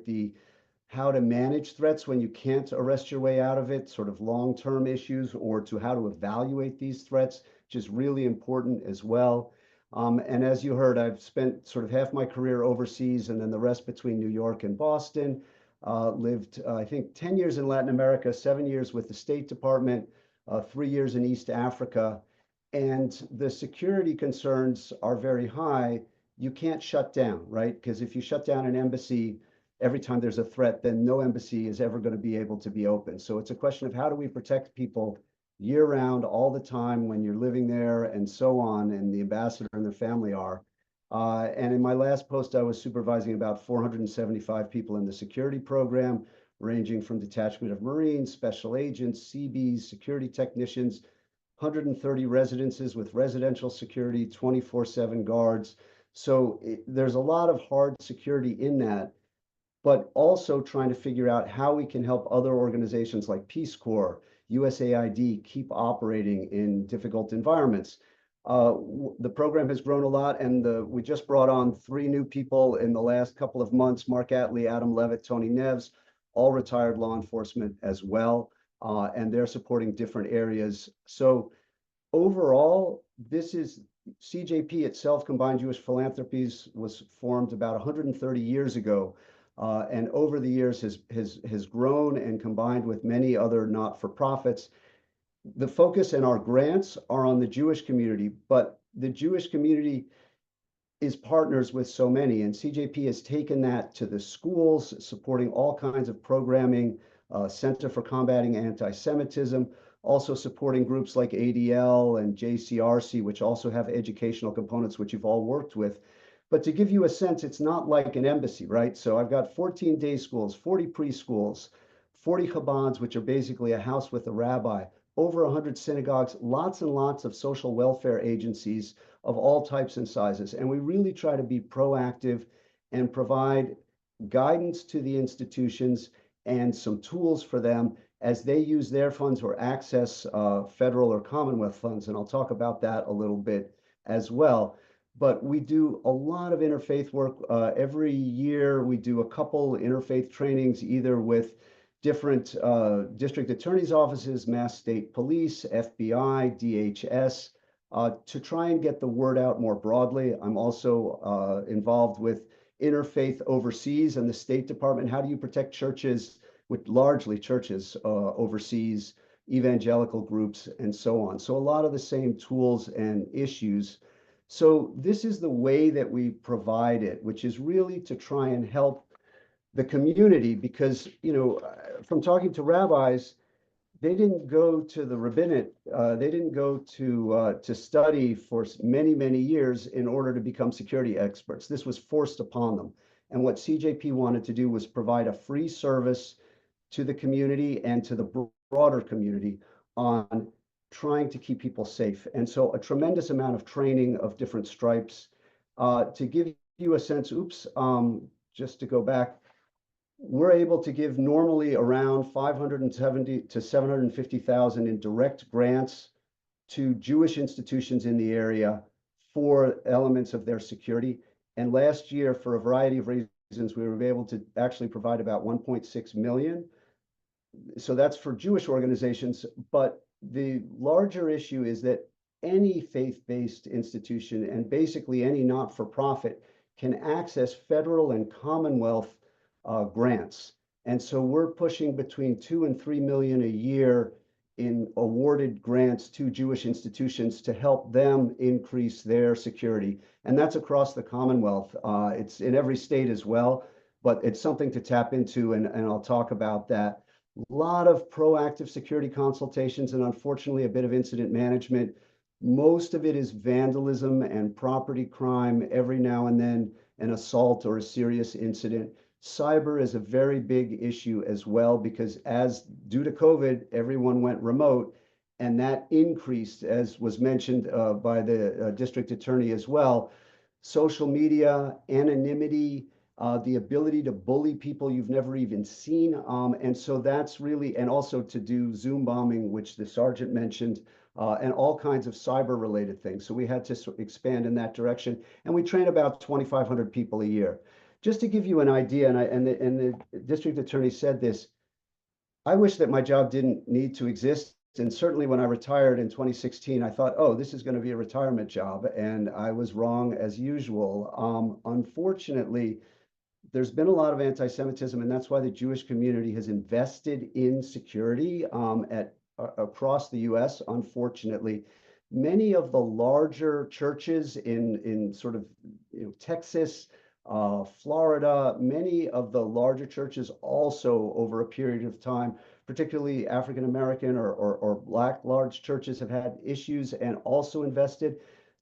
how to manage threats when you can't arrest your way out of it, sort of long-term issues, or to how to evaluate these threats. which is really important as well. And as you heard, I've spent sort of half my career overseas and then the rest between New York and Boston. Lived, I think, 10 years in Latin America, 7 years with the State Department, 3 years in East Africa. And the security concerns are very high. You can't shut down, right? Because if you shut down an embassy every time there's a threat, then no embassy is ever going to be able to be open. So it's a question of how do we protect people year round, all the time when you're living there and so on, and the ambassador and their family are. And in my last post, I was supervising about 475 people in the security program, ranging from detachment of Marines, special agents, CBs, security technicians, 130 residences with residential security, 24/7 guards. So there's a lot of hard security in that, but also trying to figure out how we can help other organizations like Peace Corps, USAID keep operating in difficult environments. The program has grown a lot, and we just brought on 3 new people in the last couple of months: Mark Atlee, Adam Levitt, Tony Neves, all retired law enforcement as well, and they're supporting different areas. So overall, this is CJP itself, Combined Jewish Philanthropies, was formed about 130 years ago. And over the years has grown and combined with many other not-for-profits. The focus in our grants are on the Jewish community, but the Jewish community is partners with so many, and CJP has taken that to the schools, supporting all kinds of programming, Center for Combating Anti-Semitism, also supporting groups like ADL and JCRC, which also have educational components, which you've all worked with. But to give you a sense, it's not like an embassy, right? So I've got 14 day schools, 40 preschools, 40 Chabads, which are basically a house with a rabbi, over 100 synagogues, lots and lots of social welfare agencies of all types and sizes. And we really try to be proactive and provide guidance to the institutions and some tools for them as they use their funds or access federal or Commonwealth funds. And I'll talk about that a little bit as well. But we do a lot of interfaith work. Every year we do a couple interfaith trainings, either with different district attorneys' offices, Mass State Police, FBI, DHS, to try and get the word out more broadly. I'm also involved with interfaith overseas and the State Department. How do you protect churches, with largely churches overseas, evangelical groups, and so on? So a lot of the same tools and issues. So this is the way that we provide it, which is really to try and help the community, because, you know, from talking to rabbis, they didn't go to the rabbinate, they didn't go to study for many, many years in order to become security experts. This was forced upon them. And what CJP wanted to do was provide a free service to the community and to the broader community on trying to keep people safe. And so a tremendous amount of training of different stripes. To give you a sense, just to go back, we're able to give normally around 570 to 750,000 in direct grants to Jewish institutions in the area for elements of their security. And last year, for a variety of reasons, we were able to actually provide about 1.6 million. So that's for Jewish organizations. But the larger issue is that any faith-based institution and basically any not-for-profit can access federal and Commonwealth grants. And so we're pushing between 2 and 3 million a year in awarded grants to Jewish institutions to help them increase their security. And that's across the Commonwealth. It's in every state as well, but it's something to tap into, and I'll talk about that. A lot of proactive security consultations and unfortunately a bit of incident management. Most of it is vandalism and property crime, every now and then an assault or a serious incident. Cyber is a very big issue as well, because due to COVID, everyone went remote, and that increased, as was mentioned by the district attorney as well. Social media, anonymity, the ability to bully people you've never even seen. And so that's really, and also to do Zoom bombing, which the sergeant mentioned, and all kinds of cyber related things. So we had to expand in that direction. And we train about 2,500 people a year. Just to give you an idea, and the district attorney said this, I wish that my job didn't need to exist. And certainly when I retired in 2016, I thought, oh, this is going to be a retirement job. And I was wrong as usual. Unfortunately, there's been a lot of anti-Semitism, and that's why the Jewish community has invested in security across the US. Unfortunately, many of the larger churches in sort of Texas, Florida, many of the larger churches also over a period of time, particularly African American or Black large churches, have had issues and also invested.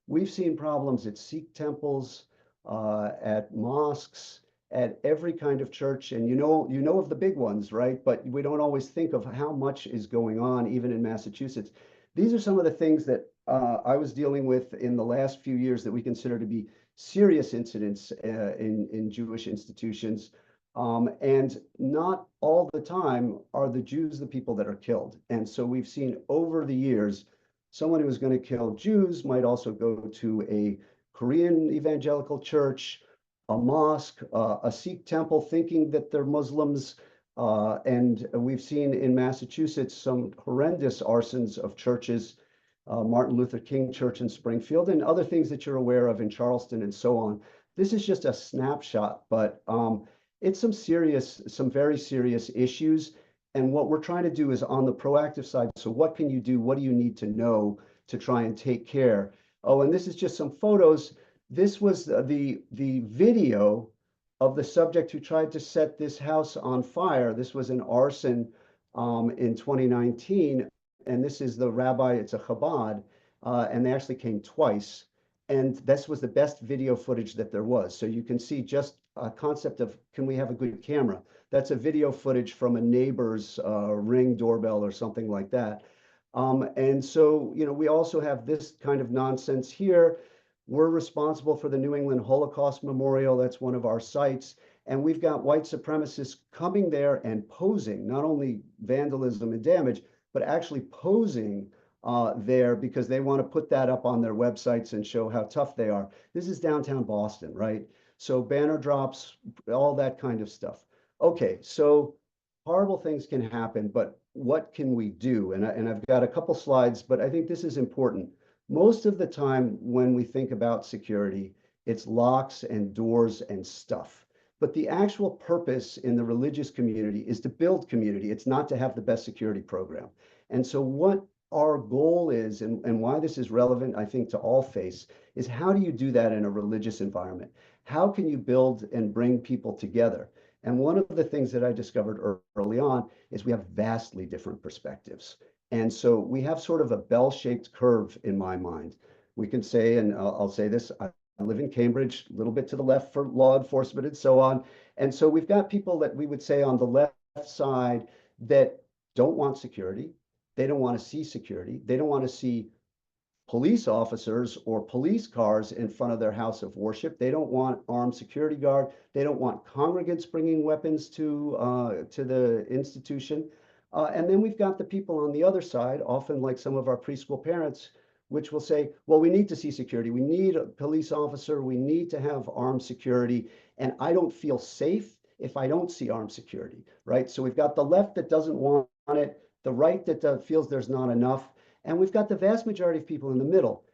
We've seen problems at Sikh temples, at mosques, at every kind of church, and you know of the big ones, right? But we don't always think of how much is going on, even in Massachusetts. These are some of the things that I was dealing with in the last few years that we consider to be serious incidents in Jewish institutions. And not all the time are the Jews the people that are killed. And so we've seen over the years, someone who is going to kill Jews might also go to a Korean evangelical church, a mosque, a Sikh temple, thinking that they're Muslims. And we've seen in Massachusetts some horrendous arsons of churches, Martin Luther King Church in Springfield, and other things that you're aware of in Charleston and so on. This is just a snapshot, but it's some very serious issues. And what we're trying to do is on the proactive side. So what can you do? What do you need to know to try and take care? Oh, and this is just some photos. This was the video of the subject who tried to set this house on fire. This was an arson in 2019. And this is the rabbi, it's a Chabad, and they actually came twice. And this was the best video footage that there was. So you can see just a concept of, can we have a good camera? That's a video footage from a neighbor's Ring doorbell or something like that. And so, we also have this kind of nonsense here. We're responsible for the New England Holocaust Memorial. That's one of our sites. And we've got white supremacists coming there and posing, not only vandalism and damage, but actually posing there because they want to put that up on their websites and show how tough they are. This is downtown Boston, right? So banner drops, all that kind of stuff. Okay, so horrible things can happen, but what can we do? And I've got a couple slides, but I think this is important. Most of the time when we think about security, it's locks and doors and stuff. But the actual purpose in the religious community is to build community. It's not to have the best security program. And so what our goal is, and why this is relevant, I think, to all faiths, is how do you do that in a religious environment? How can you build and bring people together? And one of the things that I discovered early on is we have vastly different perspectives. And so we have sort of a bell-shaped curve in my mind. We can say, and I'll say this, I live in Cambridge, a little bit to the left for law enforcement and so on. And so we've got people that we would say on the left side that don't want security. They don't want to see security. They don't want to see police officers or police cars in front of their house of worship. They don't want armed security guard. They don't want congregants bringing weapons to the institution. And then we've got the people on the other side, often like some of our preschool parents, which will say, well, we need to see security. We need a police officer. We need to have armed security. And I don't feel safe if I don't see armed security, right? So we've got the left that doesn't want it, the right that feels there's not enough, and we've got the vast majority of people in the middle.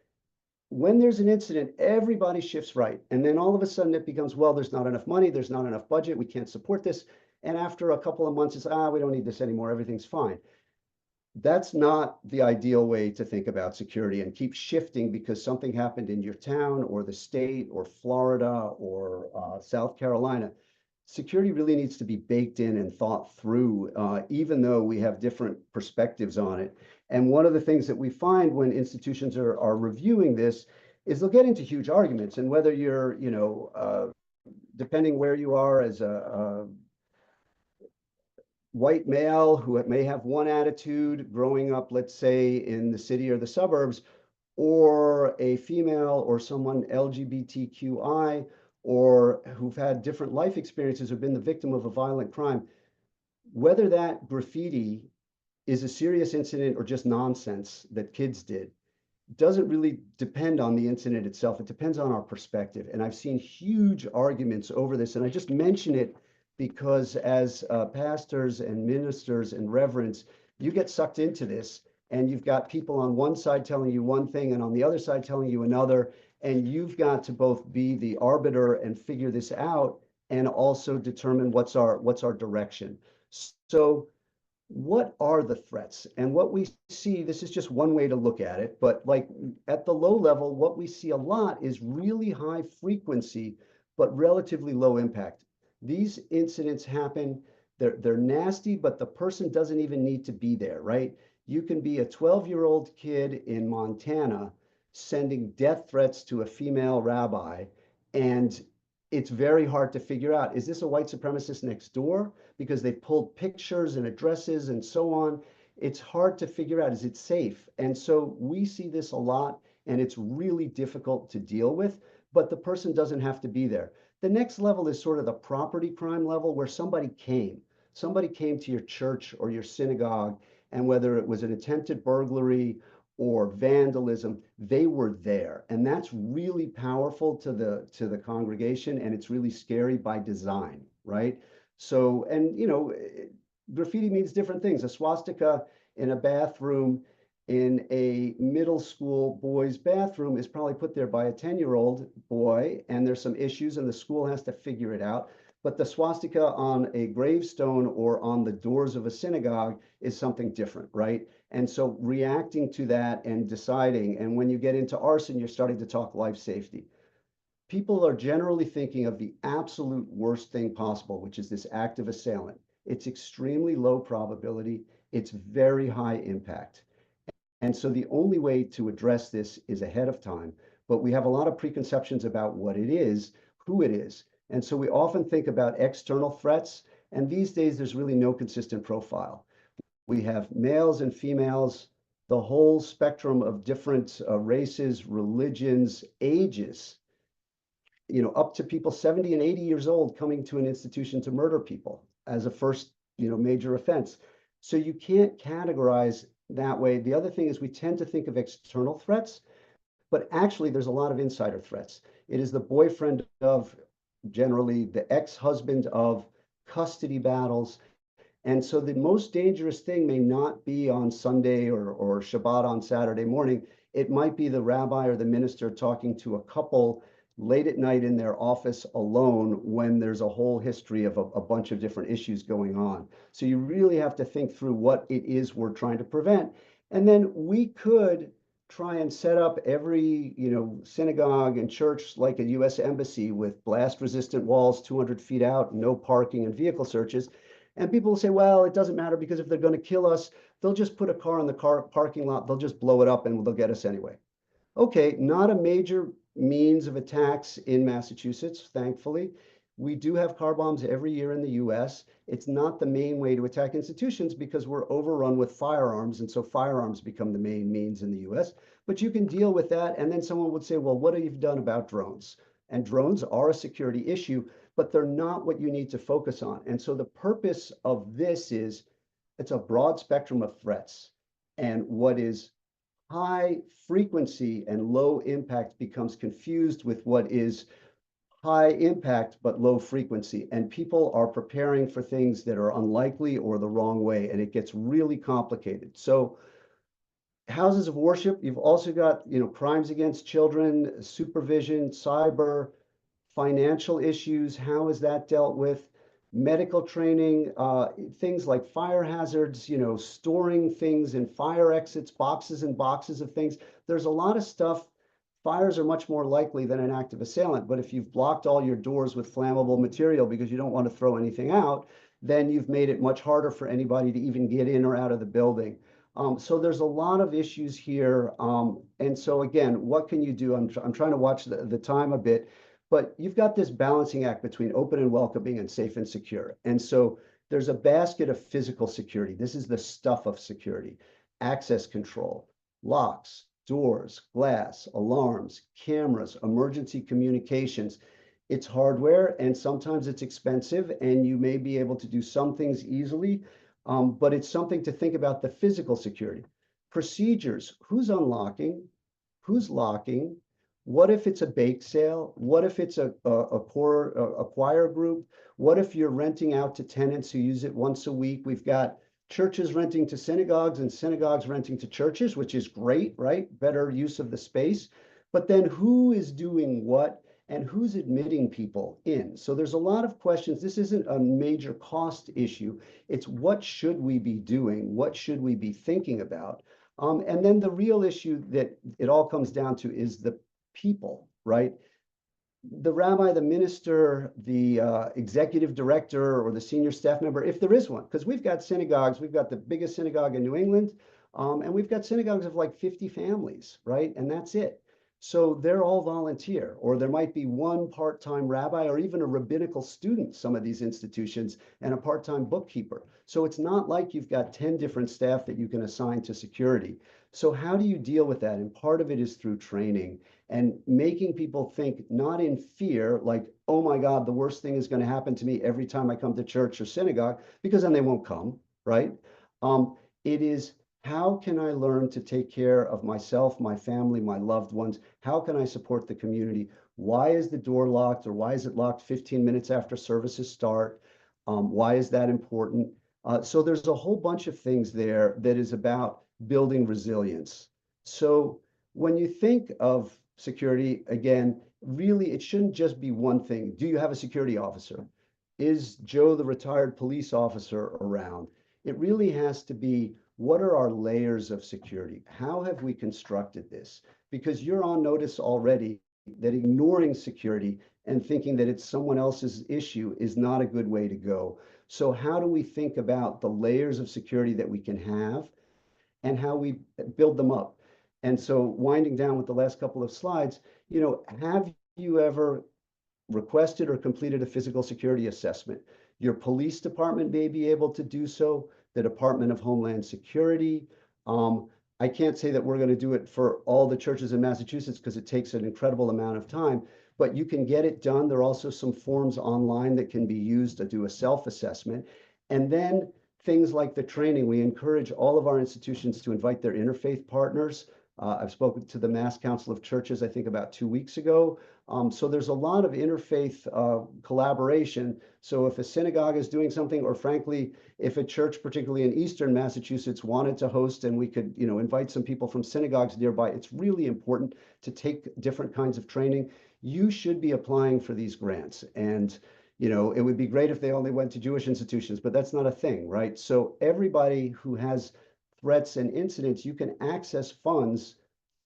When there's an incident, everybody shifts right. And then all of a sudden it becomes, well, there's not enough money, there's not enough budget, we can't support this. And after a couple of months, it's, we don't need this anymore, everything's fine. That's not the ideal way to think about security, and keep shifting because something happened in your town or the state or Florida or South Carolina. Security really needs to be baked in and thought through, even though we have different perspectives on it. And one of the things that we find when institutions are reviewing this is they'll get into huge arguments. And whether you're, depending where you are as a white male who may have one attitude growing up, let's say in the city or the suburbs, or a female or someone LGBTQI, or who've had different life experiences or been the victim of a violent crime, whether that graffiti is a serious incident or just nonsense that kids did, doesn't really depend on the incident itself. It depends on our perspective. And I've seen huge arguments over this. And I just mention it because as pastors and ministers and reverends, you get sucked into this and you've got people on one side telling you one thing and on the other side telling you another, and you've got to both be the arbiter and figure this out and also determine what's our direction. So what are the threats? And what we see, this is just one way to look at it, but like at the low level, what we see a lot is really high frequency, but relatively low impact. These incidents happen, they're nasty, but the person doesn't even need to be there, right? You can be a 12-year-old kid in Montana sending death threats to a female rabbi, and it's very hard to figure out, is this a white supremacist next door? Because they've pulled pictures and addresses and so on. It's hard to figure out, is it safe? And so we see this a lot, and it's really difficult to deal with, but the person doesn't have to be there. The next level is sort of the property crime level, where somebody came to your church or your synagogue, and whether it was an attempted burglary or vandalism, they were there. And that's really powerful to the congregation, and it's really scary by design, right? So, and you know, graffiti means different things. A swastika in a bathroom in a middle school boy's bathroom is probably put there by a 10-year-old boy, and there's some issues and the school has to figure it out. But the swastika on a gravestone or on the doors of a synagogue is something different, right? And so reacting to that and deciding, and when you get into arson, you're starting to talk life safety. People are generally thinking of the absolute worst thing possible, which is this active assailant. It's extremely low probability. It's very high impact. And so the only way to address this is ahead of time. But we have a lot of preconceptions about what it is, who it is. And so we often think about external threats. And these days, there's really no consistent profile. We have males and females, the whole spectrum of different races, religions, ages, you know, up to people 70 and 80 years old coming to an institution to murder people as a first, you know, major offense. So you can't categorize that way. The other thing is we tend to think of external threats, but actually there's a lot of insider threats. It is the boyfriend of, generally the ex-husband of, custody battles. And so the most dangerous thing may not be on Sunday or Shabbat on Saturday morning. It might be the rabbi or the minister talking to a couple late at night in their office alone when there's a whole history of a bunch of different issues going on. So you really have to think through what it is we're trying to prevent. And then we could try and set up every, you know, synagogue and church like a US embassy with blast resistant walls 200 feet out, no parking and vehicle searches. And people will say, well, it doesn't matter because if they're going to kill us, they'll just put a car in the parking lot, they'll just blow it up and they'll get us anyway. Okay, not a major means of attacks in Massachusetts, thankfully. We do have car bombs every year in the US. It's not the main way to attack institutions because we're overrun with firearms, and so firearms become the main means in the US. But you can deal with that, and then someone would say, well, what have you done about drones? And drones are a security issue, but they're not what you need to focus on. And so the purpose of this is, it's a broad spectrum of threats. And what is high frequency and low impact becomes confused with what is high impact but low frequency, and people are preparing for things that are unlikely or the wrong way, and it gets really complicated. So houses of worship, you've also got, you know, crimes against children, supervision, cyber, financial issues, how is that dealt with? Medical training, things like fire hazards, you know, storing things in fire exits, boxes and boxes of things. There's a lot of stuff. Fires are much more likely than an active assailant, but if you've blocked all your doors with flammable material because you don't want to throw anything out, then you've made it much harder for anybody to even get in or out of the building. So there's a lot of issues here. And so again, what can you do? I'm trying to watch the time a bit, but you've got this balancing act between open and welcoming and safe and secure. And so there's a basket of physical security. This is the stuff of security: access control, locks, doors, glass, alarms, cameras, emergency communications. It's hardware, and sometimes it's expensive, and you may be able to do some things easily, but it's something to think about. The physical security. Procedures: who's unlocking, who's locking, what if it's a bake sale, what if it's a choir group, what if you're renting out to tenants who use it once a week? We've got churches renting to synagogues and synagogues renting to churches, which is great, right? Better use of the space. But then who is doing what and who's admitting people in? So there's a lot of questions. This isn't a major cost issue. It's what should we be doing? What should we be thinking about? And then the real issue that it all comes down to is the people, right? The rabbi, the minister, the executive director, or the senior staff member, if there is one, because we've got synagogues, we've got the biggest synagogue in New England, and we've got synagogues of like 50 families, right? And that's it. So they're all volunteer, or there might be one part-time rabbi or even a rabbinical student, some of these institutions, and a part-time bookkeeper. So it's not like you've got 10 different staff that you can assign to security. So how do you deal with that? And part of it is through training and making people think not in fear, like, oh my God, the worst thing is going to happen to me every time I come to church or synagogue, because then they won't come, right? It is, how can I learn to take care of myself, my family, my loved ones? How can I support the community? Why is the door locked, or why is it locked 15 minutes after services start? Why is that important? So there's a whole bunch of things there that is about building resilience. So when you think of security, again, really, it shouldn't just be one thing. Do you have a security officer? Is Joe the retired police officer around? It really has to be, what are our layers of security? How have we constructed this? Because you're on notice already that ignoring security and thinking that it's someone else's issue is not a good way to go. So how do we think about the layers of security that we can have and how we build them up? And so winding down with the last couple of slides, have you ever requested or completed a physical security assessment? Your police department may be able to do so, the Department of Homeland Security. I can't say that we're going to do it for all the churches in Massachusetts because it takes an incredible amount of time, but you can get it done. There are also some forms online that can be used to do a self-assessment. And then things like the training, we encourage all of our institutions to invite their interfaith partners. I've spoken to the Mass Council of Churches, I think about 2 weeks ago. So there's a lot of interfaith collaboration. So if a synagogue is doing something, or frankly, if a church, particularly in Eastern Massachusetts, wanted to host and we could, invite some people from synagogues nearby, it's really important to take different kinds of training. You should be applying for these grants. And it would be great if they only went to Jewish institutions, but that's not a thing, right? So everybody who has threats and incidents, you can access funds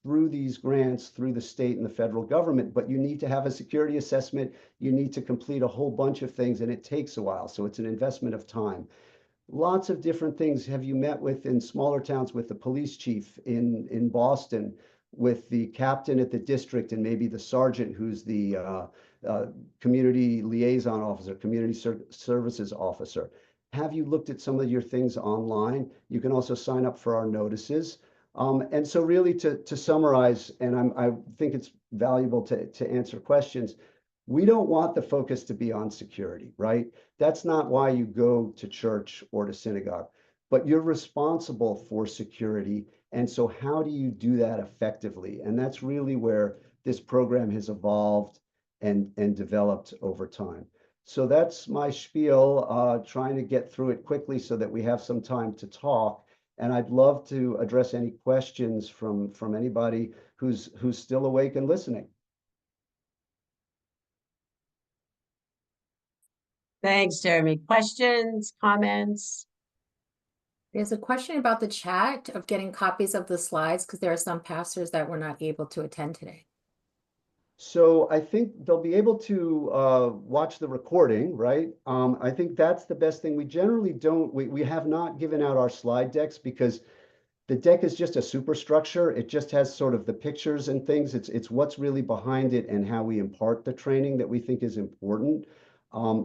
through these grants, through the state and the federal government, but you need to have a security assessment. You need to complete a whole bunch of things, and it takes a while. So it's an investment of time. Lots of different things have you met with in smaller towns, with the police chief in Boston, with the captain at the district, and maybe the sergeant who's the community liaison officer, community services officer. Have you looked at some of your things online? You can also sign up for our notices. And so really to summarize, and I think it's valuable to answer questions, we don't want the focus to be on security, right? That's not why you go to church or to synagogue, but you're responsible for security. And so how do you do that effectively? And that's really where this program has evolved and developed over time. So that's my spiel, trying to get through it quickly so that we have some time to talk. And I'd love to address any questions from anybody who's still awake and listening. Thanks, Jeremy. Questions, comments? There's a question about the chat of getting copies of the slides, because there are some pastors that were not able to attend today. So I think they'll be able to watch the recording, right? I think that's the best thing. We generally don't, we have not given out our slide decks because the deck is just a superstructure. It just has sort of the pictures and things. It's what's really behind it and how we impart the training that we think is important.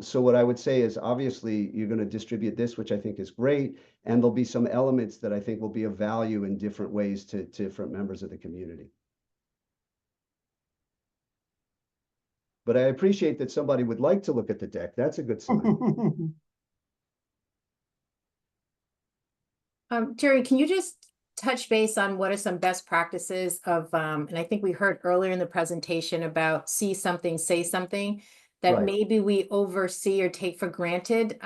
So what I would say is, obviously, you're going to distribute this, which I think is great. And there'll be some elements that I think will be of value in different ways to different members of the community. But I appreciate that somebody would like to look at the deck. That's a good sign. Jerry, can you just touch base on what are some best practices of, and I think we heard earlier in the presentation about see something, say something, that Right. maybe we oversee or take for granted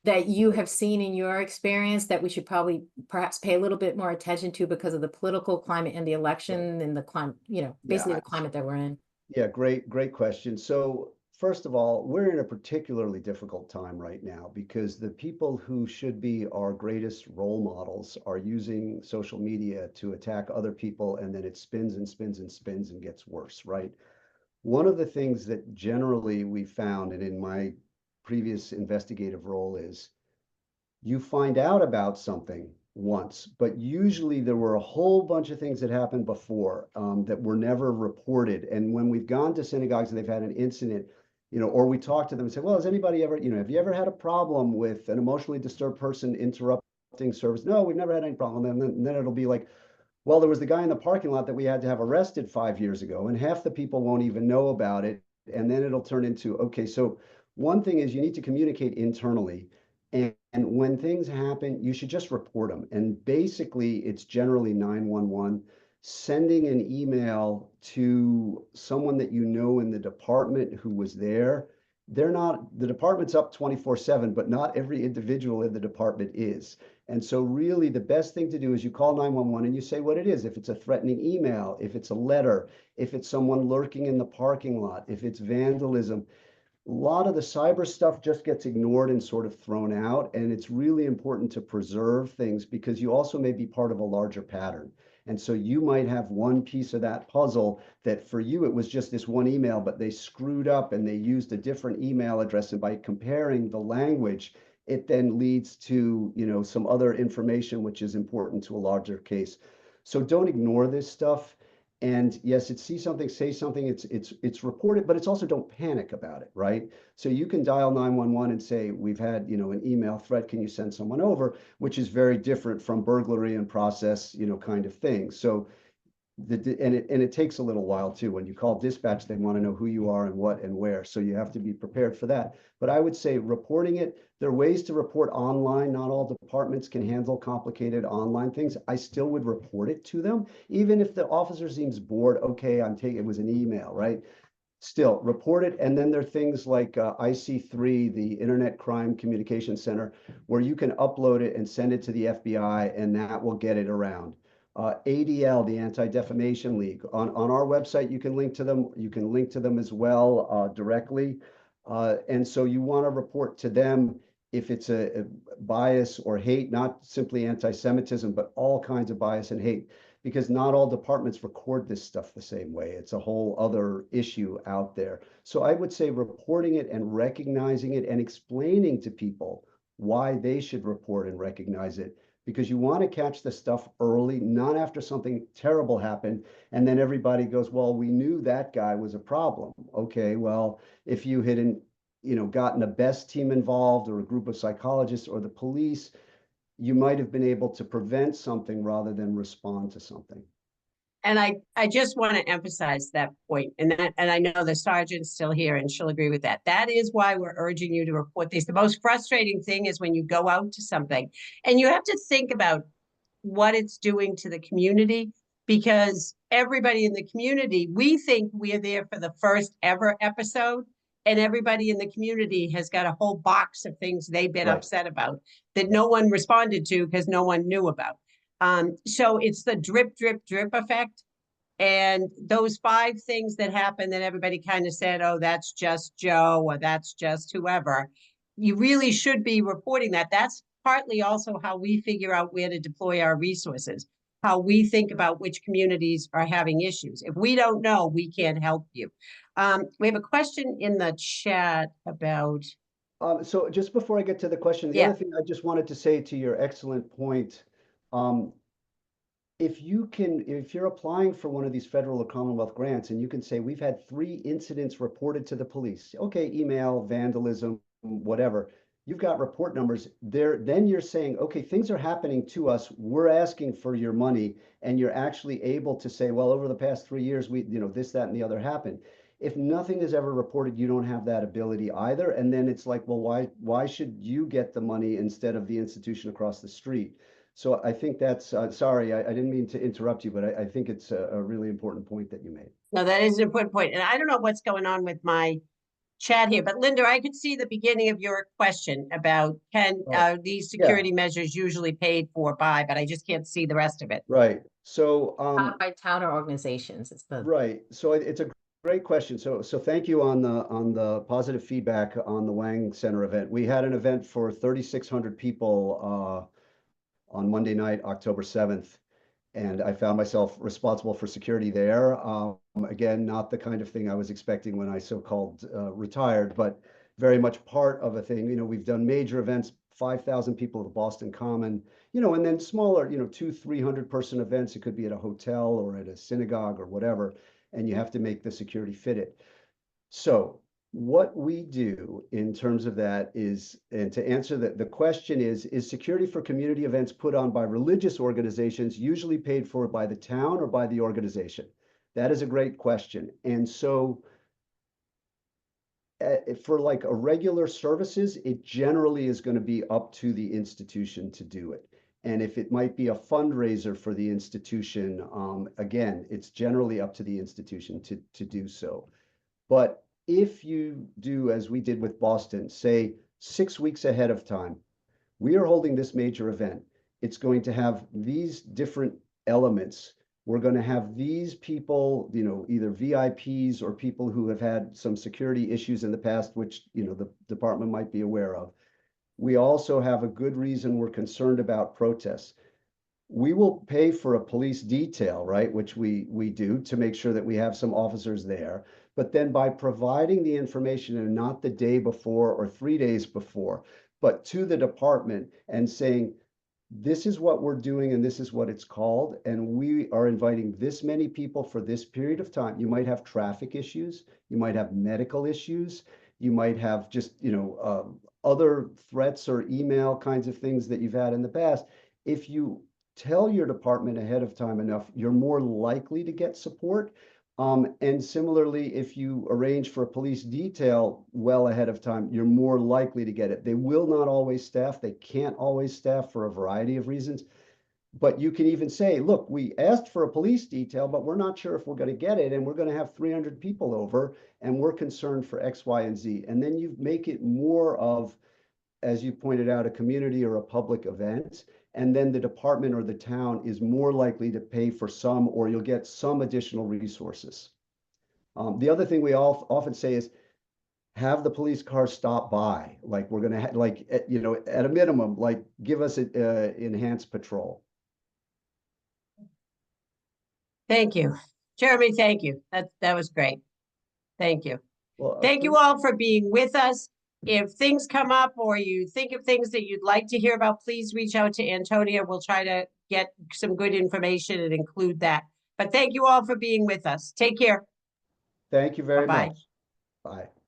that you have seen in your experience that we should probably perhaps pay a little bit more attention to because of the political climate and the election and the climate, you know, basically Yeah. the climate that we're in? Yeah, great question. So first of all, we're in a particularly difficult time right now because the people who should be our greatest role models are using social media to attack other people, and then it spins and spins and spins and gets worse, right? One of the things that generally we found, and in my previous investigative role, is you find out about something once, but usually there were a whole bunch of things that happened before that were never reported. And when we've gone to synagogues and they've had an incident, you know, or we talk to them and say, well, has anybody ever, you know, have you ever had a problem with an emotionally disturbed person interrupting service? No, we've never had any problem. And then it'll be like, well, there was the guy in the parking lot that we had to have arrested 5 years ago, and half the people won't even know about it. And then it'll turn into, okay, so one thing is you need to communicate internally. And when things happen, you should just report them. And basically, it's generally 911, sending an email to someone that you know in the department who was there. They're not, the department's up 24/7, but not every individual in the department is. And so really the best thing to do is you call 911 and you say what it is. If it's a threatening email, if it's a letter, if it's someone lurking in the parking lot, if it's vandalism. A lot of the cyber stuff just gets ignored and sort of thrown out. And it's really important to preserve things because you also may be part of a larger pattern. And so you might have one piece of that puzzle that for you, it was just this one email, but they screwed up and they used a different email address. And by comparing the language, it then leads to, you know, some other information, which is important to a larger case. So don't ignore this stuff. And yes, it's see something, say something, it's reported, but it's also don't panic about it, right? So you can dial 911 and say, we've had, you know, an email threat, can you send someone over? Which is very different from burglary and process, you know, kind of thing. So and it takes a little while too. When you call dispatch, they want to know who you are and what and where. So you have to be prepared for that. But I would say reporting it, there are ways to report online. Not all departments can handle complicated online things. I still would report it to them. Even if the officer seems bored, okay, it was an email, right? Still report it. And then there are things like IC3, the Internet Crime Communication Center, where you can upload it and send it to the FBI and that will get it around. ADL, the Anti-Defamation League. On our website, you can link to them. You can link to them as well directly. And so you want to report to them if it's a bias or hate, not simply anti-Semitism, but all kinds of bias and hate, because not all departments record this stuff the same way. It's a whole other issue out there. So I would say reporting it and recognizing it and explaining to people why they should report and recognize it, because you want to catch the stuff early, not after something terrible happened. And then everybody goes, well, we knew that guy was a problem. Okay, well, if you had, gotten a BEST team involved or a group of psychologists or the police, you might have been able to prevent something rather than respond to something. And I just want to emphasize that point. And I know the sergeant's still here and she'll agree with that. That is why we're urging you to report these. The most frustrating thing is when you go out to something and you have to think about what it's doing to the community, because everybody in the community, we think we are there for the first ever episode, and everybody in the community has got a whole box of things they've been Right. upset about that no one responded to because no one knew about. So it's the drip, drip, drip effect. And those 5 things that happened that everybody kind of said, oh, that's just Joe, or that's just whoever. You really should be reporting that. That's partly also how we figure out where to deploy our resources, how we think about which communities are having issues. If we don't know, we can't help you. We have a question in the chat about. So just before I get to the question, the other thing I just wanted to say to your excellent point, if you're applying for one of these federal or Commonwealth grants and you can say, we've had 3 incidents reported to the police, okay, email, vandalism, whatever, you've got report numbers there, then you're saying, okay, things are happening to us, we're asking for your money, and you're actually able to say, well, over the past 3 years, we, this, that, and the other happened. If nothing is ever reported, you don't have that ability either. And then it's like, well, why should you get the money instead of the institution across the street? So I think that's, sorry, I didn't mean to interrupt you, but I think it's a really important point that you made. No, that is an important point. And I don't know what's going on with my chat here, but Linda, I could see the beginning of your question about Oh, these security measures usually paid for by, but I just can't see the rest of it. Right. So, Not by town or organizations, it's the. right. So it's a great question. So thank you on the positive feedback on the Wang Center event. We had an event for 3,600 people on Monday night, October 7th. And I found myself responsible for security there. Again, not the kind of thing I was expecting when I so-called retired, but very much part of a thing. You know, we've done major events, 5,000 people at the Boston Common, you know, and then smaller, you know, 200-300 person events. It could be at a hotel or at a synagogue or whatever, and you have to make the security fit it. So what we do in terms of that is, and to answer that, the question is security for community events put on by religious organizations usually paid for by the town or by the organization? That is a great question. And so for like a regular services, it generally is going to be up to the institution to do it. And if it might be a fundraiser for the institution, again, it's generally up to the institution to do so. But if you do, as we did with Boston, say 6 weeks ahead of time, we are holding this major event. It's going to have these different elements. We're going to have these people, you know, either VIPs or people who have had some security issues in the past, which, you know, the department might be aware of. We also have a good reason we're concerned about protests. We will pay for a police detail, right, which we do to make sure that we have some officers there. But then by providing the information, and not the day before or 3 days before, but to the department and saying, this is what we're doing and this is what it's called, and we are inviting this many people for this period of time. You might have traffic issues, you might have medical issues, you might have just, you know, other threats or email kinds of things that you've had in the past. If you tell your department ahead of time enough, you're more likely to get support. And similarly, if you arrange for a police detail well ahead of time, you're more likely to get it. They will not always staff. They can't always staff for a variety of reasons. But you can even say, look, we asked for a police detail, but we're not sure if we're going to get it. And we're going to have 300 people over, and we're concerned for X, Y, and Z. And then you make it more of, as you pointed out, a community or a public event. And then the department or the town is more likely to pay for some, or you'll get some additional resources. The other thing we often say is have the police cars stop by. Like we're going to, like, you know, at a minimum, like give us an enhanced patrol. Thank you. Jeremy, thank you. That was great. Thank you. Well, Thank you all for being with us. If things come up or you think of things that you'd like to hear about, please reach out to Antonia. We'll try to get some good information and include that. But thank you all for being with us. Take care. Thank you very Bye-bye. much. Bye.